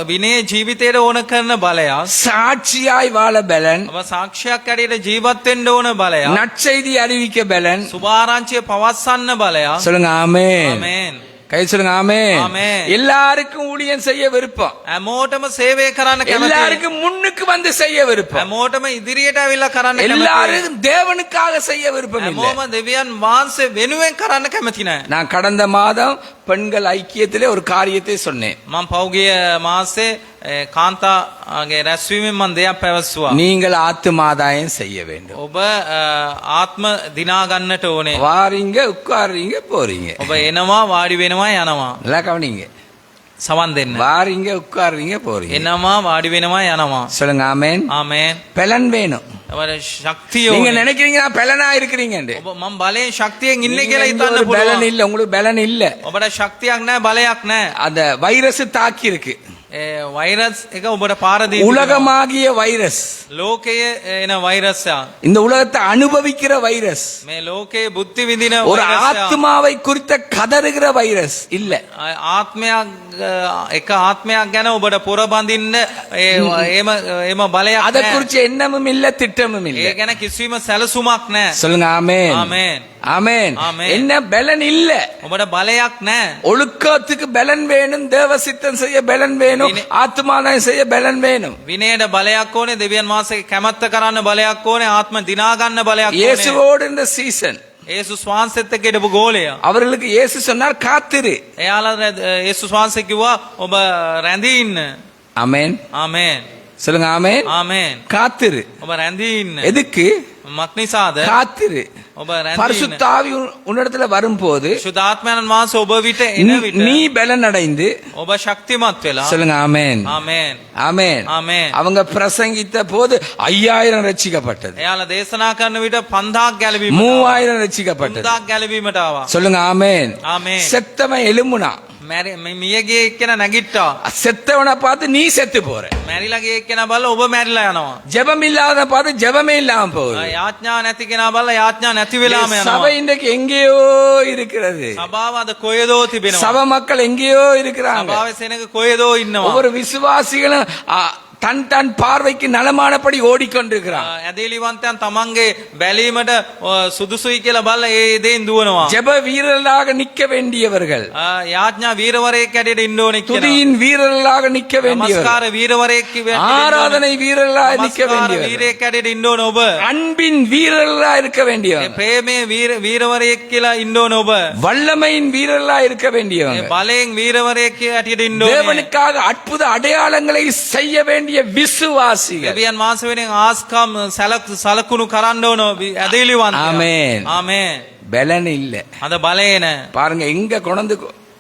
විනය ජීවිතයට ඕන කරන බලයක්. சாட்சியாய் வாழ பலன். ඔබ සාක්ෂියක් ඇරෙට ජීවත් වෙන්න ඕන බලයක්. நற்செய்தி அறிவிக்க பலன். සුභාරංචිය පවස්සන්න බලයක්. சொல்லுங்க ஆமென். ආමේන්. கை சொல்லுங்க ஆமென். ஆமென். எல்லாருக்கும் ஊழியம் செய்ய விருப்பம். හැමෝටම සේවය කරන්න කැමතියි. எல்லாருக்கும் முன்னுக்கு வந்து செய்ய விருப்பம். හැමෝටම ඉදිරියට ඇවිල්ලා කරන්න කැමතියි. எல்லாரும் தேவனுக்காக செய்ய விருப்பம் இல்லை. හැමෝම දෙවියන් වහන්සේ වෙනුවෙන් කරන්න කැමති නැහැ. நான் கடந்த மாதம் பெண்கள் ஐக்கியத்திலே ஒரு காரியத்தை சொன்னேன். මම පෞගිය මාසේ කාන්තාගේ රැස්වීමෙන් මම දෙයක් පැවසුවා. நீங்கள் ஆத்துமாதாயம் செய்ய வேண்டும். ඔබ ආත්ම දිනා ගන්නට ඕනේ. வாரீங்க, உட்கார்றீங்க, போறீங்க. ඔබ එනවා වාඩි වෙනවා යනවා. நல்லா கவனிங்க. සවන් දෙන්න. வாரீங்க, உட்கார்றீங்க, போறீங்க. එනවා වාඩි වෙනවා යනවා. சொல்லுங்க ஆமென். ආමේන්. பலன் வேணும். ඔබට ශක්තිය நீங்க ඕනේ. நினைக்கிறீங்க நான் பலனா இருக்கிறீங்க. ඔබ මම බලයෙන් ශක්තියෙන් ඉන්නේ කියලා හිතන්න பலன் පුළුවන්. இல்ல, உங்களுக்கு பலன் இல்ல. ඔබට ශක්තියක් නැහැ බලයක් නැහැ. அந்த வைரஸ் தாக்கி இருக்கு. ඒ වෛරස් එක ඔබට පාර දී තිබෙනවා. உலகமாகிய வைரஸ், ලෝකයේ එන වෛරස් එක. இந்த உலகத்தை அனுபவிக்கிற வைரஸ், මේ ලෝකයේ බුද්ධි විඳින ஒரு වෛරස් එක. ஆத்மாவை குறித்த கதறுகிற வைரஸ் இல்ல. ආත්මයක් එක ආත්මයක් ගැන ඔබට පොරබඳින්න එම බලයක් அதை නැහැ. குறிச்சு எண்ணமும் இல்ல திட்டமும் இல்ல. ඒ ගැන කිසිම සැලසුමක් නැහැ. சொல்லுங்க ஆமென். ආමේන්. ஆமென். ஆமென். என்ன பலன் இல்ல. ඔබට බලයක් නැහැ. ஒழுக்கத்துக்கு பலன் வேணும், தேவ சித்தம் செய்ய பலன் வேணும், ஆத்மாதாயம் செய்ய பலன் வேணும். විනයට බලයක් ඕනේ, දෙවියන් වහන්සේගේ කැමැත්ත කරන්න බලයක් ඕනේ, ආත්ම දිනා ගන්න බලයක් ඕනේ. இயேசுவோடு இந்த சீசன் යේසුස් වහන්සේත් එක්ක හිටපු ගෝලයා. அவர்களுக்கு இயேசு சொன்னார் காத்திரு. එයාලා යේසුස් වහන්සේ කිව්වා ඔබ රැඳී ඉන්න. ஆமென். ආමේන්. சொல்லுங்க ஆமென். ආමේන්. காத்திரு. ඔබ රැඳී ඉන්න. எதுக்கு? මක් නිසාද? காத்திரு. ඔබ රැඳී ඉන්න. பரிசுத்த ஆவி உன்னிடத்துல வரும்போது සුද්ධාත්මයන් වහන්සේ ඔබ විට එන විට நீ பலன் அடைந்து ඔබ ශක්තිමත් වෙලා. சொல்லுங்க ஆமென். ආමේන්. ஆமென். ආමේன். அவங்க பிரசங்கித்த போது 5000 ரட்சிக்கப்பட்டது, එයාලා දේශනා කරන විට 5000ක් ගැලවීමට 3000 ரட்சிக்கப்பட்டது. 5000ක් ගැලවීමට ආවා. சொல்லுங்க ஆமென். ஆமென். செத்தவன் எழும்புனா, මියගේ එක්කෙනා නැගිට්ටා. செத்தவனை பார்த்து நீ செத்து போற. මැරිලා ගිය එක්කෙනා බලලා ඔබ මැරිලා යනවා. ஜெபம் இல்லாத பார்த்து ஜெபமே இல்லாம போகுது. යාඥා නැති කෙනා බලලා යාඥා නැති වෙලාම යනවා. சபை இன்றைக்கு எங்கேயோ இருக்கிறது. සභාව අද කොහෙදෝ තිබෙනවා. சபை மக்கள் எங்கேயோ இருக்கிறாங்க. සභාවේ සෙනඟ කොහෙදෝ ඉන්නවා. ஒவ்வொரு விசுவாசிகளும் தன் தன் பார்வைக்கு நலமானபடி ஓடிக்கொண்டிருக்கிறான். ඇදේලිවන්තයන් තමන්ගේ බැලීමට සුදුසුයි කියලා බලලා ඒ දේෙන් දුවනවා. ஜெப வீரர்களாக நிக்க வேண்டியவர்கள், යාඥා වීරවරයෙක් ඇඩියට ඉන්න ඕනේ කියලා. துதியின் வீரர்களாக நிக்க வேண்டியவர்கள், නමස්කාර වීරවරයෙක් ஆராதனை வீரர்களாக நிக்க வேண்டியவர்கள், වීරයෙක් ඇඩියට ඉන්න ඕනේ ඔබ. அன்பின் வீரர்களாக இருக்க வேண்டியவர்கள், ප්‍රේමයේ වීරවරයෙක් කියලා ඉන්න ඕනේ ඔබ. வல்லமையின் வீரர்களாக இருக்க வேண்டியவங்க, බලයෙන් වීරවරයෙක් ඇටියට ඉන්න ඕනේ. தேவனுக்காக அற்புத அடையாளங்களை செய்ய வேண்டிய விசுவாசிகள். දෙවියන් වහන්සේ වෙනුවෙන් ආස්කම් සලකුණු කරන්න ඕන ඇදේලිවන්තයන්. ஆமென். ආමේන්. பலன் இல்ல. අද බලය නැහැ. பாருங்க எங்க கொண்டு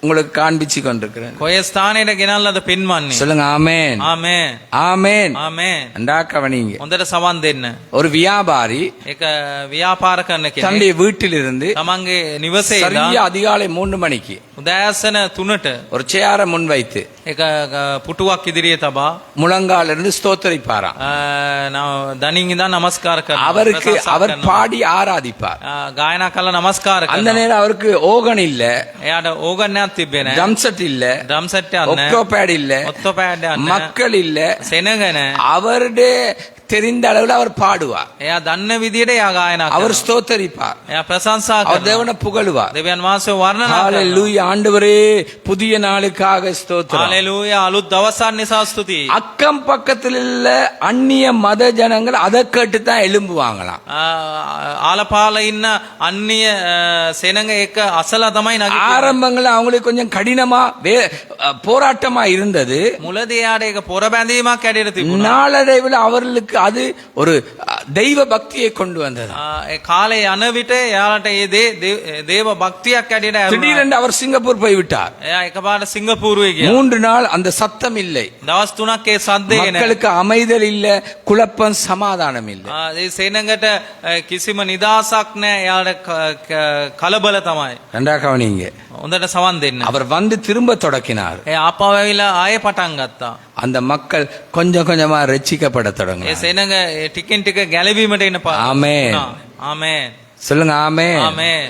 உங்களுக்கு காண்பிச்சு கொண்டிருக்கிறேன். කොය ස්ථානයට ගෙනල්ලාද පෙන්වන්නේ. சொல்லுங்க ஆமென். ආමේන්. ஆமென். ආමේன். அண்டா கவனிங்க. හොඳට සවන් දෙන්න. ஒரு வியாபாரி ඒක ව්‍යාපාර කරන කෙනෙක් தன்னுடைய வீட்டிலிருந்து තමන්ගේ නිවසේ சரியா ඉඳන් அதிகாலை 3 மணிக்கு උදෑසන 3ට ஒரு சேரை முன் வைத்து ඒක පුටුවක් ඉදිරියේ තබා முழங்கால இருந்து ஸ்தோத்திரிப்பாராம். දනින් ඉඳන් නමස්කාර කරනවා. அவருக்கு ප්‍රශංසා அவர் කරනවා. பாடி ஆராதிப்பார். ගායනා කළා නමස්කාර அந்த කරනවා. நேரம் அவருக்கு ஓகன் இல்ல, එයාට ඕගන්නයක් තිබ්බේ නැහැ. ட்ரம் செட் இல்ல, ඩ්‍රම් සෙට් එකක් නැහැ. ஒக்டோபேட் இல்ல, ඔත්තෝ පෑඩ් එකක් නැහැ. மக்கள் இல்ல. සෙනග නැහැ. அவருடைய தெரிந்த அளவுல அவர் பாடுவார், එයා දන්න විදියට එයා ගායනා அவர் කරනවා. ஸ்தோத்தரிப்பார், එයා ප්‍රශංසා அவர் කරනවා. தேவனை புகழுவார். දෙවියන් වහන්සේ වර්ණනා කරනවා. ஹalleluya, ஆண்டவரே புதிய நாளுக்காக ஸ்தோத்திரம். හalleluya අලුත් දවසක් නිසා ස්තුතියි. அக்கம் பக்கத்தில் உள்ள அந்நிய மத ஜனங்கள் அதை கேட்டு தான் எழும்புவாங்களாம். ආලපාල ඉන්න අන්‍ය සෙනඟ එක අසලා තමයි නගින්නේ. ஆரம்பங்கள்ல அவங்களுக்கு கொஞ்சம் கடினமா போராட்டமா இருந்தது. මුලදී එයාට ඒක පොර බැඳීමක් ඇඩියට තිබුණා. நாளடைவில் அவர்களுக்கு அது ஒரு தெய்வ பக்தியை கொண்டு வந்தது. ඒ කාලේ යන විට එයාලට ඒ දේව භක්තියක් ඇඩියට ඇරුණා. திடீரென்று அவர் சிங்கப்பூர் போய்விட்டார். එයා එකපාරට සිංගප්පූරුවේ ගියා. 3 நாள் அந்த சத்தம் இல்லை. දවස් 3ක් ඒ සද්දේ නැහැ. மக்களுக்கு அமைதல் இல்ல, குழப்பம், சமாதானம் இல்ல. ඒ සෙනඟට කිසිම නිදාසක් නැහැ. එයාට කලබල තමයි. ரெண்டா கவனிங்க. හොඳට සවන් දෙන්න. அவர் வந்து திரும்ப தொடக்கினார். ඒ ආපහු ඇවිල්ලා ආයෙ පටන් ගත්තා. அந்த மக்கள் கொஞ்சம் கொஞ்சமா ரட்சிக்கப்பட ඒ தொடங்கினார். සෙනඟ ටිකෙන් ටික ගැලවීමට එන ආමේන්. ආමේන්. சொல்லுங்க ஆமென். ආමේන්.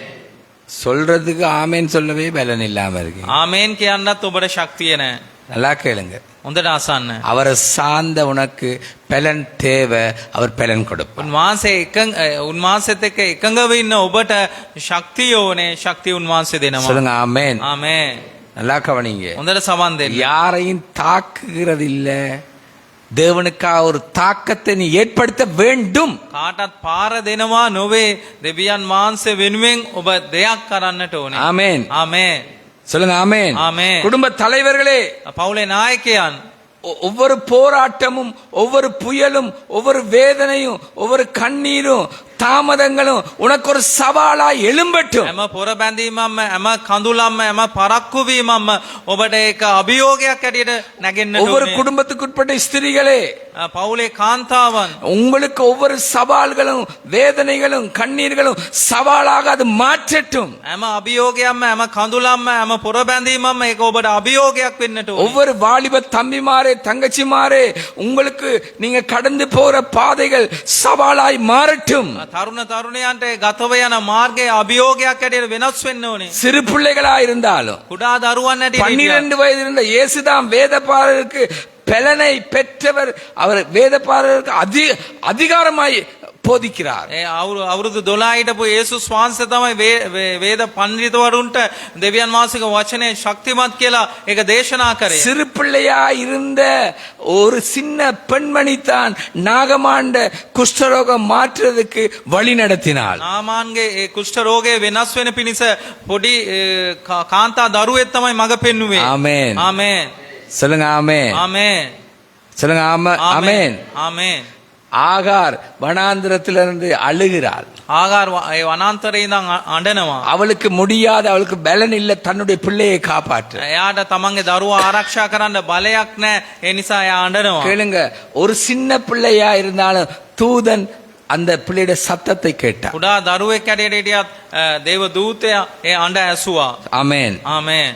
சொல்றதுக்கு ஆமென் சொல்லவே பலன் இல்லாம இருக்கு. ආමේන් කියන්නත් ඔබට ශක්තිය නැහැ. நல்லா கேளுங்க. හොඳට අසන්න. அவரை சார்ந்த உனக்கு பலன் தேவை, அவர் பலன் கொடுப்பார். උන්වහන්සේත් එක්ක එකඟව ඉන්න ඔබට ශක්තිය ඕනේ. ශක්තිය උන්වහන්සේ දෙනවා. சொல்லுங்க ஆமென். ආමේන්. நல்லா கவனிங்க. හොඳට සමන් දෙන්න. யாரையும் தாக்குகிறது இல்ல, தேவனுக்காக ஒரு தாக்கத்தை நீ ஏற்படுத்த வேண்டும். කාටත් පාර දෙනවා නොවේ. දෙවියන් වහන්සේ වෙනුවෙන් ඔබ දෙයක් කරන්නට ඕනේ. ஆமென். ආමේන්. சொல்லுங்க ஆமென். ஆமென். குடும்ப தலைவர்களே, පවුලේ නායකයන් ஒவ்வொரு போராட்டமும், ஒவ்வொரு புயலும், ஒவ்வொரு வேதனையும், ஒவ்வொரு கண்ணீரும், தாமதங்களும் உனக்கு ஒரு சவாலா எழும்பட்டும். හැම පොර බැඳීමක්ම හැම කඳුලක්ම හැම පරක්කු වීමක්ම ඔබට ඒක අභියෝගයක් ඇටියට නැගෙන්නට ஒவ்வொரு ඕනේ. குடும்பத்துக்குட்பட்ட ஸ்திரீகளே, පවුලේ කාන්තාවන් உங்களுக்கு ஒவ்வொரு சவால்களும் வேதனைகளும் கண்ணீர்களும் சவாலாக அது மாற்றட்டும். හැම අභියෝගයක්ම හැම කඳුලම්ම හැම පොරබැඳීමක්ම ඒක ඔබට අභියෝගයක් වෙන්නට ඕනේ. ஒவ்வொரு வாலிப தம்பிமாரே தங்கச்சிமாரே உங்களுக்கு நீங்க கடந்து போற பாதைகள் சவாலாய் மாறட்டும். තරුණ තරුණයන්ට ඒ ගතව යන මාර්ගයේ අභියෝගයක් ඇටියට වෙනස් වෙන්න ඕනේ. சிறு பிள்ளைகளா இருந்தாலும் කුඩා දරුවන් ඇටියට 12 வயது இருந்த இயேசுதான் வேதபாரருக்கு பலனை பெற்றவர். அவர் வேதபாரருக்கு அதிகாரமாய் போதிக்கிறார். ඒ අවුරුදු 12 හිටපු යේසුස් වහන්සේ තමයි වේද පඬිතුවරුන්ට දෙවියන් වහන්සේගේ වචනේ ශක්තිමත් කියලා ඒක දේශනා කරේ. சிறு பிள்ளையா இருந்த ஒரு சின்ன பெண்மணி தான் நாகமாண்ட குஷ்டரோகம் மாற்றுறதுக்கு வழி நடத்தினாள். නාමාන්ගේ ඒ කුෂ්ඨ රෝගය වෙනස් වෙන පිණිස පොඩි කාන්තා දරුවෙක් තමයි මඟ පෙන්නුවේ. ஆமென். ආමේන්. சொல்லுங்க ஆமென். ආමේන්. சொல்லுங்க ஆமென். ආමේන්. ஆகார் வனாந்திரத்திலிருந்து அழுகிறாள். ආගාර ඒ වනාන්තරේ ඉඳන් අඬනවා. அவளுக்கு முடியாது, அவளுக்கு பலன் இல்ல தன்னுடைய பிள்ளையை காப்பாற்ற. එයාට තමන්ගේ දරුවා ආරක්ෂා කරන්න බලයක් නැහැ. ඒ නිසා එයා අඬනවා. கேளுங்க, ஒரு சின்ன பிள்ளையா இருந்தாலும் தூதன் அந்த பிள்ளையோட சத்தத்தை கேட்டார். කුඩා දරුවෙක් ඇටියට හිටියත් දේව දූතයා ඒ අඬ ඇසුවා. ஆமென். ආමේන්.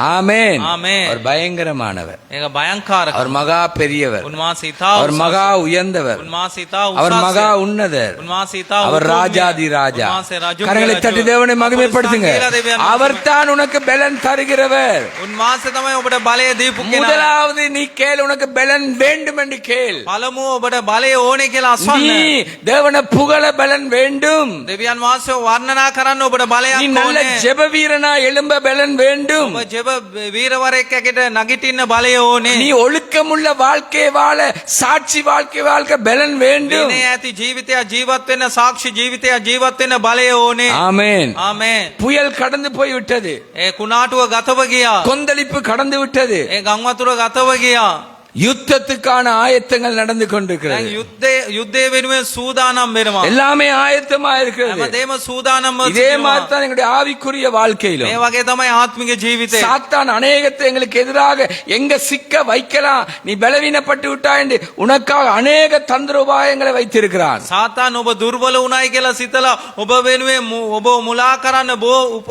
ஆமென். ஆமென். அவர் பயங்கரமானவர். ඒක භයංකාරක. அவர் மகா பெரியவர். උන්වහන්සේ ඉතා அவர் மகா உயர்ந்தவர். උන්වහන්සේ ඉතා அவர் උසස්. மகா உன்னதர். උන්වහන්සේ ඉතා அவர் උතුම්. ராஜாதி ராஜா. උන්වහන්සේ රජු. கரங்களை தட்டி தேவனை மகிமைப்படுத்துங்க. அவர் தான் உனக்கு பலன் தருகிறவர். උන්වහන්සේ තමයි ඔබට බලය දීපු කෙනා. முதலாவது நீ கேள், உனக்கு பலன் வேண்டும் என்று கேள். පළමුව ඔබට බලය ඕනේ කියලා අස්වන්න. நீ தேவனை புகழ பலன் வேண்டும். දෙවියන් වහන්සේ වර්ණනා කරන්න ඔබට நீ බලයක් நல்ல ඕනේ. ஜெப வீரனா எழும்ப பலன் வேண்டும். ඔබ ජෙබ වීරවරයෙක් ඇකට නගිටින්න බලය ඕනේ. நீ ஒழுக்கமுள்ள வாழ்க்கை வாழ, சாட்சி வாழ்க்கை வாழ்க்க பலன் வேண்டும். විනය ඇති ජීවිතයක් ජීවත් වෙන්න, සාක්ෂි ජීවිතයක් ජීවත් වෙන්න බලය ඕනේ. ஆமென். ආමේන්. புயல் கடந்து போய் விட்டது. ඒ කුණාටුව ගතව ගියා. கொந்தளிப்பு கடந்து விட்டது. ඒ ගම් වතුර ගතව ගියා. யுத்தத்துக்கான ஆயத்தங்கள் நடந்து கொண்டிருக்கிறது. දැන් යුද්ධය වෙනුවෙන් සූදානම් වෙනවා. எல்லாமே ஆயத்தமா இருக்கிறது. හැමදේම සූදානම්ව இதே සිටිනවා. மாதிரி தான் எங்களுடைய ஆவிக்குரிய வாழ்க்கையிலும் මේ වගේ තමයි ආත්මික ජීවිතේ. சாத்தான் அநேகத்தை எங்களுக்கு எதிராக எங்க சிக்க வைக்கலாம், நீ பலவீனப்பட்டு விட்டாய் என்று உனக்காக அநேக தந்திர உபாயங்களை வைத்திருக்கிறான். සාතාන් ඔබ දුර්වල වුණයි කියලා සිතලා ඔබ වෙනුවෙන් ඔබ මුලා කරන්න බොහෝ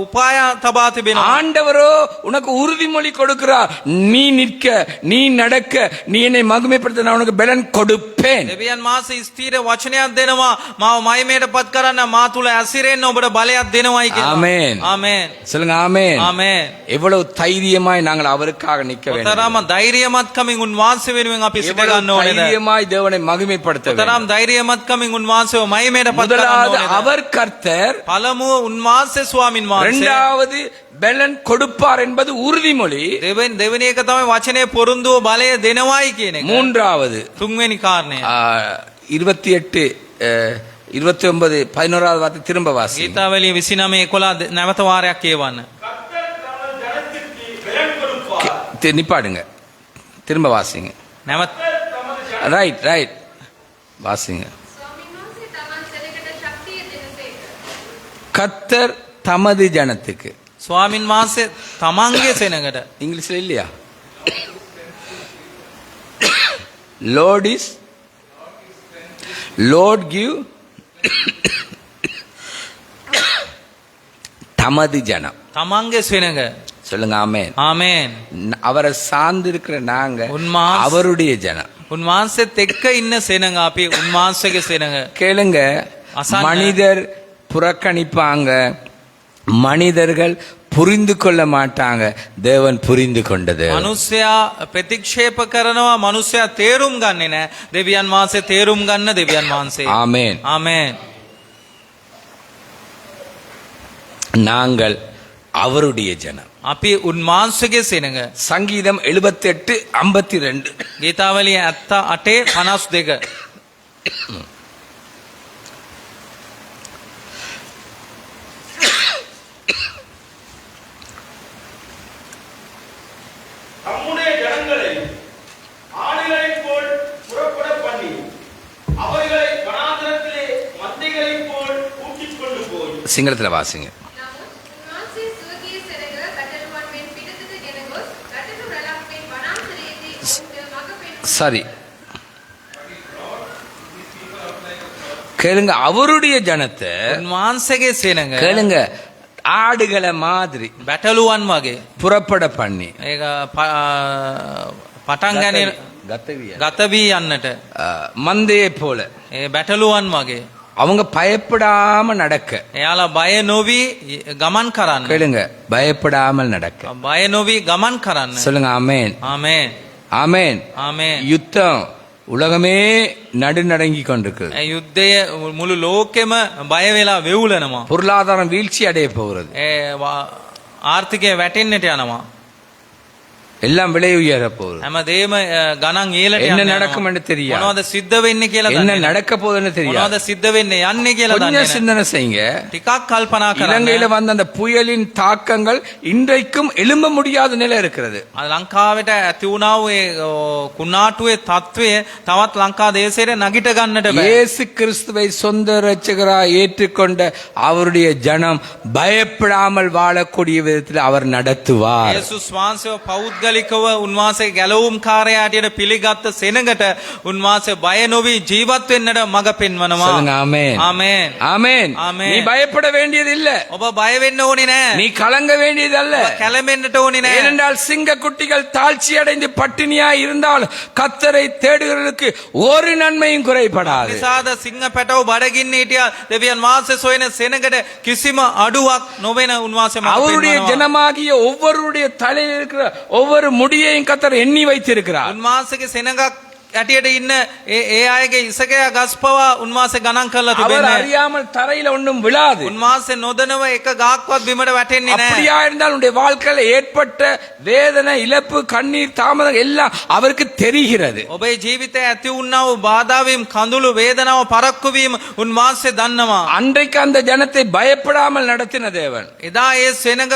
උපාය තබා තිබෙනවා. ஆண்டவரோ உனக்கு உறுதிமொழி கொடுக்கிறார். நீ நிற்க, நீ நடக்க, நீ என்னை மகிமைப்படுத்த நான் உனக்கு பலன் கொடுப்பேன். දෙවියන් වහන්සේ ස්ථීර වචනයක් දෙනවා. මාව මහිමයට පත් කරන්න, මා තුල ඇසිරෙන්න ඔබට බලයක් දෙනවයි කියලා. ஆமென். ආමේන්. சொல்லுங்க ஆமென். ආමේන්. எவ்வளவு தைரியமாய் நாங்கள் அவருக்காக நிற்க வேண்டும். උතරම ධෛර්යමත්කමින් උන්වහන්සේ වෙනුවෙන් අපි සිට எவ்வளவு ගන්න ඕනේද? தைரியமாய் தேவனை மகிமைப்படுத்த வேண்டும். උතරම් ධෛර්යමත්කමින් උන්වහන්සේව මහිමයට පත් කරන්න முதலாவது ඕනේද? அவர் கர்த்தர், පළමුව උන්වහන්සේ ස්වාමින් වහන්සේ. இரண்டாவது பலன் கொடுப்பார் என்பது உறுதிமொழி. දෙවෙනි එක තමයි වචනේ පොරොන්දුව බලය දෙනවයි කියන එක. மூன்றாவது තුන්වෙනි කාරණය. 28 29 11வது வார்த்தை திரும்ப வாசி. ගීතාවලිය 29:11 නැවත වාරයක් කියවන්න. நிப்பாடுங்க, திரும்ப வாசிங்க. නැවත ரைட் வாசிங்க. ස්වාමීන් වහන්සේ තමන් සෙනගට ශක්තිය දෙනසේක. கர்த்தர் தமது ஜனத்துக்கு. ස්වාමින් වහන්සේ තමන්ගේ සෙනගට. இங்கிலீஷ்ல இல்லையா? Lord is, Lord give தமது ஜனம். තමන්ගේ සෙනග. சொல்லுங்க ஆமென். ආමේන්. அவரை சார்ந்து இருக்கிற நாங்க උන්වහන්සේ அவருடைய ஜனம். උන්වහන්සේත් එක්ක ඉන්න සෙනග අපි උන්වහන්සේගේ සෙනග. கேளுங்க, அசான- மனிதர் புறக்கணிப்பாங்க, மனிதர்கள் புரிந்து கொள்ள மாட்டாங்க, தேவன் புரிந்து கொண்டது. මනුස්සයා ප්‍රතික්ෂේප කරනවා, මනුස්සයා තේරුම් ගන්නේ නැහැ. දෙවියන් වහන්සේ තේරුම් ගන්න දෙවියන් වහන්සේ. ஆமென். ආමේන්. நாங்கள் அவருடைய ஜனம். අපි උන්වහන්සේගේ සෙනග. சங்கீதம் 78 52. ගීතාවලිය 78 52. நம்முடைய ஜனங்களை ஆடுகளைப் போல் புறப்பட பண்ணி அவர்களை வனாந்தரத்திலே மந்தைகளைப் போல் கூட்டிக் கொண்டு போய் சிங்களத்துல வாசிங்க. නමුත් උන්වහන්සේ සුවකී සෙනග ගැටලුවන් මෙන් පිටතට ගෙන ගොස් ගැටලු රැළක් මෙන් වනාන්තරයේදී ඔවුන්ට මඟ පෙන්වූ. சரி, கேளுங்க அவருடைய ஜனத்தை උන්වහන්සේගේ සෙනඟ கேளுங்க ஆடுகளை மாதிரி බැටළුවන් වගේ புறப்பட பண்ணி ඒක පටන් ගැනීම கத்தவியா ගත වී යන්නට மந்தையை போல ඒ බැටළුවන් වගේ அவங்க பயப்படாம நடக்க එයාලා බය නොවි ගමන් කරන්න கேளுங்க பயப்படாமல் நடக்க බය නොවි ගමන් කරන්න சொல்லுங்க ஆமென் ආමේන් ஆமென் ආමේன் யுத்தம் உலகமே நடுநடங்கி கொண்டிருக்கு ඒ යුද්ධය මුළු ලෝකෙම බය වෙලා වෙවුලනවා பொருளாதாரம் வீழ்ச்சி அடைய போகிறது ඒ ආර්ථිකය වැටෙන්නට යනවා எல்லாம் விலை உயர போகுது හැමදේම ගණන් ඉහළට என்ன යනවා. நடக்கும் என்று தெரியாது මොනවද සිද්ධ වෙන්නේ කියලා என்ன දන්නේ නැහැ. நடக்க போகுதுன்னு தெரியாது මොනවද සිද්ධ වෙන්නේ යන්නේ කියලා දන්නේ கொஞ்சம் නැහැ. சிந்தனை செய்யுங்க ටිකක් කල්පනා இலங்கையில කරන්න. வந்த அந்த புயலின் தாக்கங்கள் இன்றைக்கும் எழும்ப முடியாத நிலை இருக்கிறது ලංකාවට ඇති වුණා වූ ඒ කුණාටුවේ තත්වය තවත් ලංකා දේශයට නගිට ගන්නට බෑ. இயேசு கிறிஸ்துவை சொந்த இரட்சகராய் ஏற்றுக்கொண்ட அவருடைய ஜனம் பயப்படாமல் வாழக்கூடிய விதத்தில் அவர் நடத்துவார் යේසුස් වහන්සේව පෞද්ගලිකව උන්වහන්සේ ගැලවුම් කාර්යයට පිළිගත් සෙනඟට උන්වහන්සේ බය නොවි ජීවත් වෙන්නට මඟ පෙන්වනවා. சொல்லுங்க ஆமென் ආමේන්. ஆமென் ஆமென். நீ பயப்பட வேண்டியது இல்ல ඔබ බය වෙන්න ඕනේ නෑ. நீ கலங்க வேண்டியது அல்ல ඔබ කැළඹෙන්නට ඕනේ නෑ. ஏனென்றால் சிங்க குட்டிகள் தாழ்ச்சி அடைந்து பட்டினியாய் இருந்தால் கத்தரை தேடுகிறவர்களுக்கு ஒரு நன்மையும் குறைபடாது නිසාද සිංහ පැටව බඩගින්න හිටියා දෙවියන් වහන්සේ සොයන සෙනඟට කිසිම අඩුවක් නොවන උන්වහන්සේ මඟ அவருடைய පෙන්වනවා. ஜனமாகிய ஒவ்வொருடைய தலையில் இருக்கிற ஒவ்வொரு முடியையும் கத்தர் எண்ணி வைத்திருக்கிறார் උන්වහන්සේගේ සෙනඟක් ඇටියට ඉන්න ඒ අයගේ ඉසකයා ගස් පවා උන්වහන්සේ ගණන් කරලා அவர் තිබෙන්නේ. அறியாமல் தரையில ஒன்றும் விழாது උන්වහන්සේ නොදනව එක ගාක්වත් බිමට වැටෙන්නේ නැහැ. அப்படியா இருந்தால் உன்னுடைய வாழ்க்கையில ஏற்பட்ட வேதனை இழப்பு கண்ணீர் தாமதம் எல்லாம் அவருக்கு தெரிகிறது ඔබේ ජීවිතයේ ඇති වුණා වූ බාධාවීම් කඳුළු වේදනාව පරක්කු වීම උන්වහන්සේ දන්නවා. அன்றைக்கு அந்த ஜனத்தை பயப்படாமல் நடத்தின தேவன் එදා ඒ සෙනඟ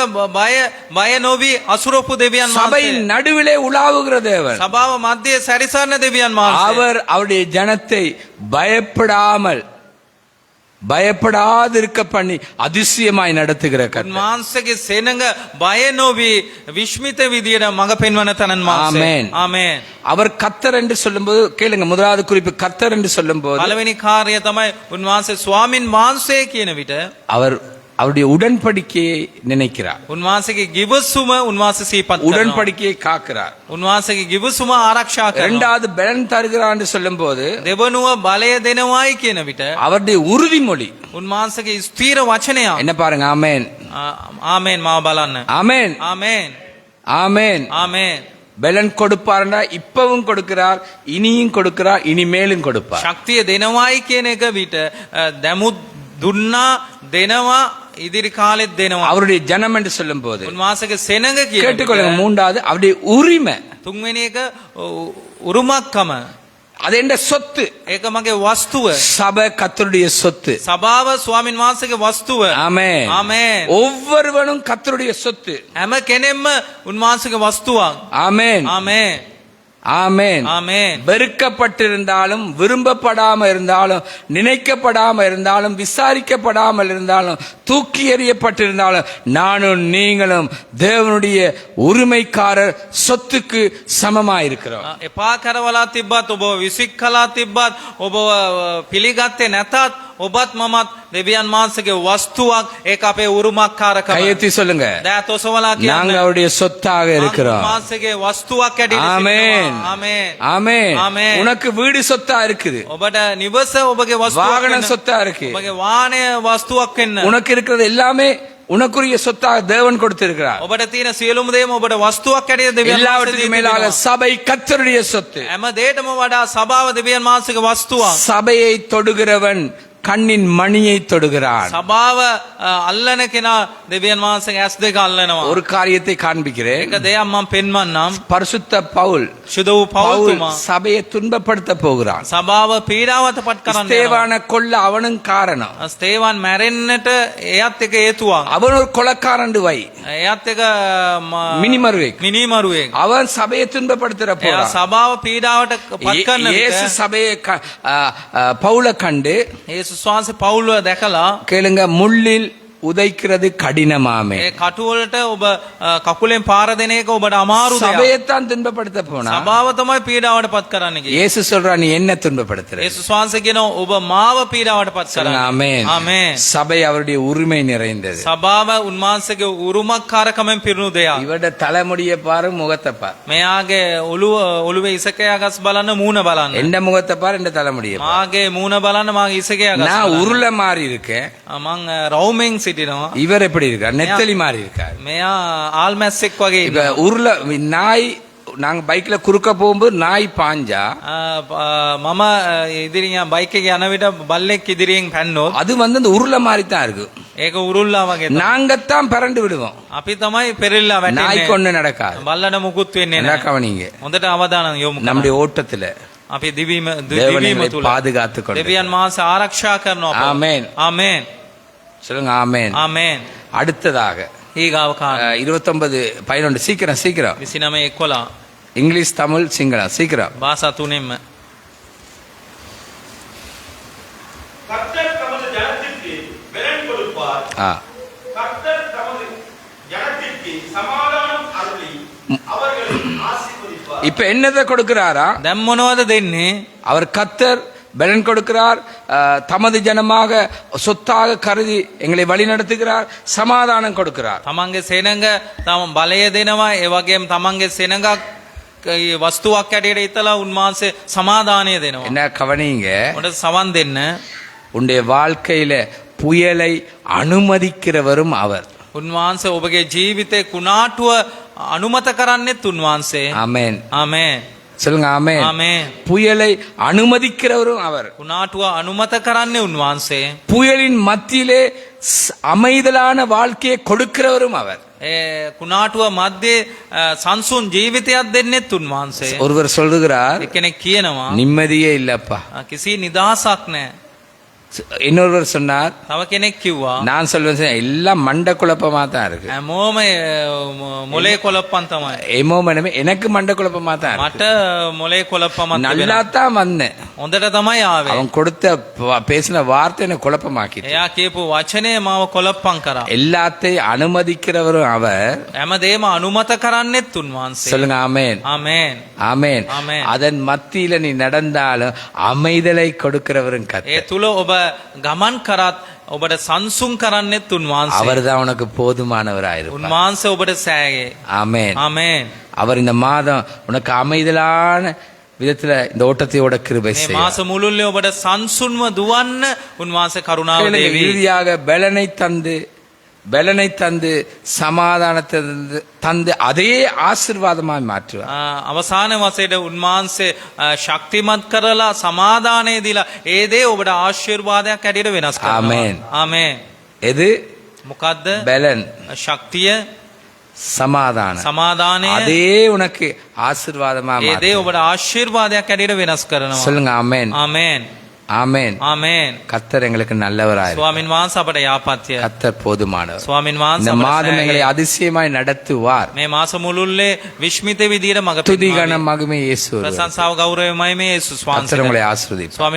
බය නොවි අසුරපු දෙවියන් වහන්සේ சபையின் நடுவிலே உலாவுகிற தேவன் සභාව මැදේ සැරිසරන දෙවියන් වහන්සේ அவர் அவருடைய ஜனத்தை பயப்படாமல் பயப்படாதிருக்க பண்ணி அதிசயமாய் நடத்துகிற கர்த்தர் උන්වහන්සේගේ සෙනඟ බය නොවි විශ්මිත විදියට මඟ පෙන්වන තනන් වහන්සේ. ஆமென். ආමේන්. அவர் கர்த்தர் என்று சொல்லும்போது கேளுங்க முதலாவது குறிப்பு கர்த்தர் என்று சொல்லும்போது පළවෙනි කාර්යය තමයි උන්වහන්සේ ස්වාමින් වහන්සේ කියන විට அவர் அவருடைய உடன்படிக்கையை நினைக்கிறார் උන්වහන්සේගේ ගිවිසුම උන්වහන්සේ සිහිපත් කරනවා. உடன்படிக்கையை காக்கிறார் උන්වහන්සේගේ ගිවිසුම ආරක්ෂා කරනවා. இரண்டாவது பலன் தருகிறார் என்று சொல்லும்போது දෙවනුව බලය දෙනවායි කියන විට அவருடைய உறுதிமொழி උන්වහන්සේගේ ස්ථීර වචනය. என்ன பாருங்க ஆமென் ආමේන් මාව බලන්න. ஆமென் ආමේන්. ஆமென் ආමේන්. பலன் கொடுப்பார்னா இப்பவும் கொடுக்கிறார் இனியும் கொடுக்கிறார் இனிமேலும் கொடுப்பார் ශක්තිය දෙනවායි කියන එක විට දැමුත් දුන්නා දෙනවා ඉදිරි කාලෙත් දෙනවා. அவருடைய ஜனம் என்று சொல்லும் போது උන්වහන්සේගේ සෙනඟ කියන கேட்டுக்கொள்ளுங்க විට மூன்றாவது அவருடைய உரிமை තුන්වෙනි එක උරුමක්කම. அது என்ற சொத்து ඒක මගේ වස්තුව. சபை கர்த்தருடைய சொத்து සභාව ස්වාමින් වහන්සේගේ වස්තුව. ஆமென் ආමේන්. ஒவ்வொருவனும் கர்த்தருடைய சொத்து හැම කෙනෙක්ම උන්වහන්සේගේ වස්තුවක්. ஆமென் ආමේன். ஆமென் ආමේන්. வெறுக்கப்பட்டிருந்தாலும் விரும்பப்படாம இருந்தாலும் நினைக்கப்படாம இருந்தாலும் விசாரிக்கப்படாமல் இருந்தாலும் தூக்கி எறியப்பட்டிருந்தாலும் நானும் நீங்களும் தேவனுடைய உரிமைக்காரர் சொத்துக்கு சமமாயிருக்கிறோம் එපා කරවලා තිබ්බත් ඔබ විසික් කළා තිබ්බත් ඔබ පිළිගත්තේ නැතත් ඔබත් මමත් දෙවියන් වහන්සේගේ වස්තුවක්. ඒක අපේ උරුමකාරකම. கையெத்தி சொல்லுங்க දෑත් ඔසවලා நாங்க කියන්න. அவருடைய சொத்தாக இருக்கிறோம் වහන්සේගේ වස්තුවක් ඇටියට ආමේන්. සිටිනවා. ආමේන්. ஆமென் ஆமென். உனக்கு வீடு சொத்தா இருக்குது ඔබට නිවස ඔබගේ වස්තුවක් வாகன වෙන්න. சொத்தா இருக்கு ඔබගේ වාහනය වස්තුවක් වෙන්න. உனக்கு இருக்கிறது எல்லாமே உனக்குரிய சொத்தாக தேவன் கொடுத்திருக்கிறார் ඔබට තියෙන සියලුම දේම ඔබට වස්තුවක් ඇටියට දෙවියන් වහන්සේ எல்லாவற்றுக்கும் மேலாக දීලා சபை கர்த்தருடைய சொத்து හැම දෙයකම වඩා සභාව දෙවියන් වහන්සේගේ වස්තුවක්. சபையை தொடுகிறவன் கண்ணின் மணியை தொடுகிறான் සභාව අල්ලන කෙනා දෙවියන් වහන්සේගේ ඇස් දෙක අල්ලනවා. ஒரு காரியத்தை காண்பிக்கிறேன் එක දෙයක් මම පෙන්වන්නම්. பரிசுத்த பவுல் ශුද්ධ වූ பவுல் පෞල්තුමා சபையை துன்பப்படுத்த போகிறான் සභාව පීඩාවට පත් කරන්න යනවා. ஸ்தேவான கொல்ல அவனும் காரணம் ස්තේවන් මැරෙන්නට එයත් එක හේතුවක්. அவன் ஒரு கொலைக்காரண்டு வை එයත් එක மினிமருவேக் මිනිමරුවෙක්. அவன் சபையை துன்பப்படுத்துற එයා போறான் සභාව පීඩාවට පත් කරන இயேசு විට சபையை பவுல கண்டு යේසුස් වහන්සේ පෞල්ව දැකලා கேளுங்க முள்ளில் உதைக்கிறது கடினமாமே. ඒ කටුවලට ඔබ කකුලෙන් පාර දෙන එක ඔබට අමාරු දෙයක්. சபையத்தான் துன்பப்படுத்த போனா සභාව තමයි පීඩාවට පත් කරන්න ගියේ. இயேசு சொல்றா நீ என்ன துன்பப்படுத்துற? යේසුස් වහන්සේ කියනවා ඔබ මාව පීඩාවට පත් කරන්න. ஆமென். ආමේන්. சபை அவருடைய உரிமை நிறைந்தது. සභාව උන්වහන්සේගේ උරුමකාරකමෙන් පිරුණු දෙයක්. இவட தலைமுடிய பாரு, முகத்தை பாரு. මෙයාගේ ඔළුවේ ඉසකයා ගස් බලන්න මූණ බලන්න. எந்த முகத்தை பாரு, எந்த தலைமுடிய பாரு. මාගේ මූණ බලන්න මාගේ ඉසකයා ගස් நான் බලන්න. உருளை மாறி இருக்கேன், මං රවුමෙන් සිටිනවා. இவர் எப்படி இருக்கார்? நெத்தலி மாறி இருக்கார். මෙයා ආල්මැස්සෙක් වගේ இப்ப ඉන්නවා. உருளை நாய், நாங்க பைக்ல குறுக்க போகும்போது நாய் பாஞ்சா මම ඉදිරියෙන් බයික් එකේ යන විට බල්ලෙක් ඉදිරියෙන් පැන්නොත් அது வந்து அந்த உருளை மாதிரி தான் இருக்கு. ඒක උරුල්ලා වගේ තමයි. நாங்கத்தான் பரண்டு விடுவோம், අපි තමයි පෙරilla நாய்க்கு වැටෙන්නේ. ஒண்ணு நடக்காது. බල්ලට මුකුත් වෙන්නේ நல்லா නැහැ. கவனிங்க. හොඳට අවධානය යොමු நம்முடைய කරන්න. ஓட்டத்துல අපි දිවීම தேவனை තුල பாதுகாத்து கொண்டு දෙවියන් වහන්සේ ආරක්ෂා කරනවා. ආමේන්. ආමේන්. சொல்லுங்க ஆமென். ආමේන්. அடுத்ததாக ඊගාව කාරණා 29:11 சீக்கிரம் சீக்கிரம். 29:11 இங்கிலீஷ், தமிழ், சிங்களம் சீக்கிரம். භාෂා තුනෙන්ම கர்த்தர் தமது ஜனத்திற்கு பலன் கொடுப்பார். ஆ, கர்த்தர் தமது ஜனத்திற்கு சமாதானம் அருளி அவர்களை ஆசீர்வதிப்பார். இப்ப என்னதை கொடுக்கிறாரா? දැන් මොනවද දෙන්නේ? அவர் கர்த்தர் பலன் கொடுக்கிறார், தமது ஜனமாக சொத்தாக கருதி எங்களை வழி நடத்துகிறார், சமாதானம் கொடுக்கிறார். තමන්ගේ සෙනඟ තම බලය දෙනවා. ඒ වගේම තමන්ගේ සෙනඟක් වස්තුවක් ඇටියට ඉතලා උන්වහන්සේ සමාදානය දෙනවා. என்ன கவனிங்க, උන්ට සවන් දෙන්න. உன்னுடைய வாழ்க்கையில புயலை அனுமதிக்கிறவரும் அவர். උන්වහන්සේ ඔබගේ ජීවිතේ කුණාටුව අනුමත කරන්නෙත් උන්වහන්සේ. ஆமென். ආමේන්. சொல்லுங்க ஆமென். ආමේன். புயலை அனுமதிக்கிறவரும் அவர். කුණාටුව අනුමත කරන්නේ උන්වහන්සේ. புயலின் மத்தியிலே அமைதலான வாழ்க்கையை கொடுக்கிறவரும் அவர். ඒ කුණාටුව මැද්දේ සංසුන් ජීවිතයක් දෙන්නෙත් උන්වහන්සේ. ஒருவர் சொல்லுகிறார், එක්කෙනෙක් කියනවා நிம்மதியே இல்லப்பா. කිසි නිදහසක් නැහැ. இன்னொருவர் சொன்னார், තව කෙනෙක් කිව්වා நான் சொல்வேன் எல்லாம் மண்ட குழப்பமா தான் இருக்கு. හැමෝම මොලේ කොලප්පන් තමයි. ஏமோமனமே எனக்கு மண்ட குழப்பமா தான் இருக்கு. මට මොලේ කොලප්පමක් நல்லா තිබෙනවා. தான் வந்தேன், හොඳට තමයි ආවේ. அவன் கொடுத்த பேசின வார்த்தை என்ன குழப்பமாக்கிட்டு. එයා කියපු වචනේ මාව කොලප්පන් කරා. எல்லாத்தையும் அனுமதிக்கிறவரும் அவர். හැමදේම අනුමත කරන්නෙත් උන්වහන්සේ. சொல்லுங்க ஆமென். ආමේන්. ஆமென். ஆமென். அதன் மத்தியில நீ நடந்தாலும் அமைதலை கொடுக்கிறவரும் ඒ கர்த்தர். තුල ඔබ ගමන් කරත් ඔබට සංසුන් කරන්නෙත් උන්වහන්සේ. அவர்தான் உனக்கு போதுமானவராயிருப்பார். උන්වහන්සේ ඔබට සෑයේ. ஆமென். ආමේන්. அவர் இந்த மாதம் உனக்கு அமைதலான விதத்துல இந்த ஓட்டத்தையோட கிருபை මේ செய்வார். මාස මුළුල්ලේ ඔබට සංසුන්ව දුවන්න උන්වහන්සේ කරුණාව දෙවි. இறுதியாக பலனை தந்து சமாதானத்தை தந்து அதே ஆசீர்வாதமாய் மாற்றுவார். අවසාන වශයෙන් උන්වහන්සේ ශක්තිමත් කරලා සමාදානය දීලා ඒ දේ ඔබට ආශිර්වාදයක් ඇටියට වෙනස් කරනවා. ආමේන්. ආමේන්. எது? මොකද්ද? பலன், ශක්තිය, சமாதானம், සමාදානය. அதே உனக்கு ஆசீர்வாதமா ඒ දේ மாற்றும். ඔබට ආශිර්වාදයක් ඇටියට වෙනස් කරනවා. சொல்லுங்க ஆமென். ආමේන්. ஆமென். ආමේන්. கர்த்தர் எங்களுக்கு நல்லவராய். ස්වාමින් වහන්සේ අපට යාපත්‍ය. கர்த்தர் போதுமானவர். ස්වාමින් වහන්සේ இந்த අපට மாதம் எங்களை සෑයේ. அதிசயமாய் நடத்துவார். මේ මාස මුළුල්ලේ විශ්මිත විදියට මඟ துதி පෙන්වන්නේ. கனம் மகிமை இயேசு. ප්‍රශංසාව ගෞරවයමයි මේ යේසුස් கர்த்தர் වහන්සේ. உங்களை ஆசீர்வதிப்பார்.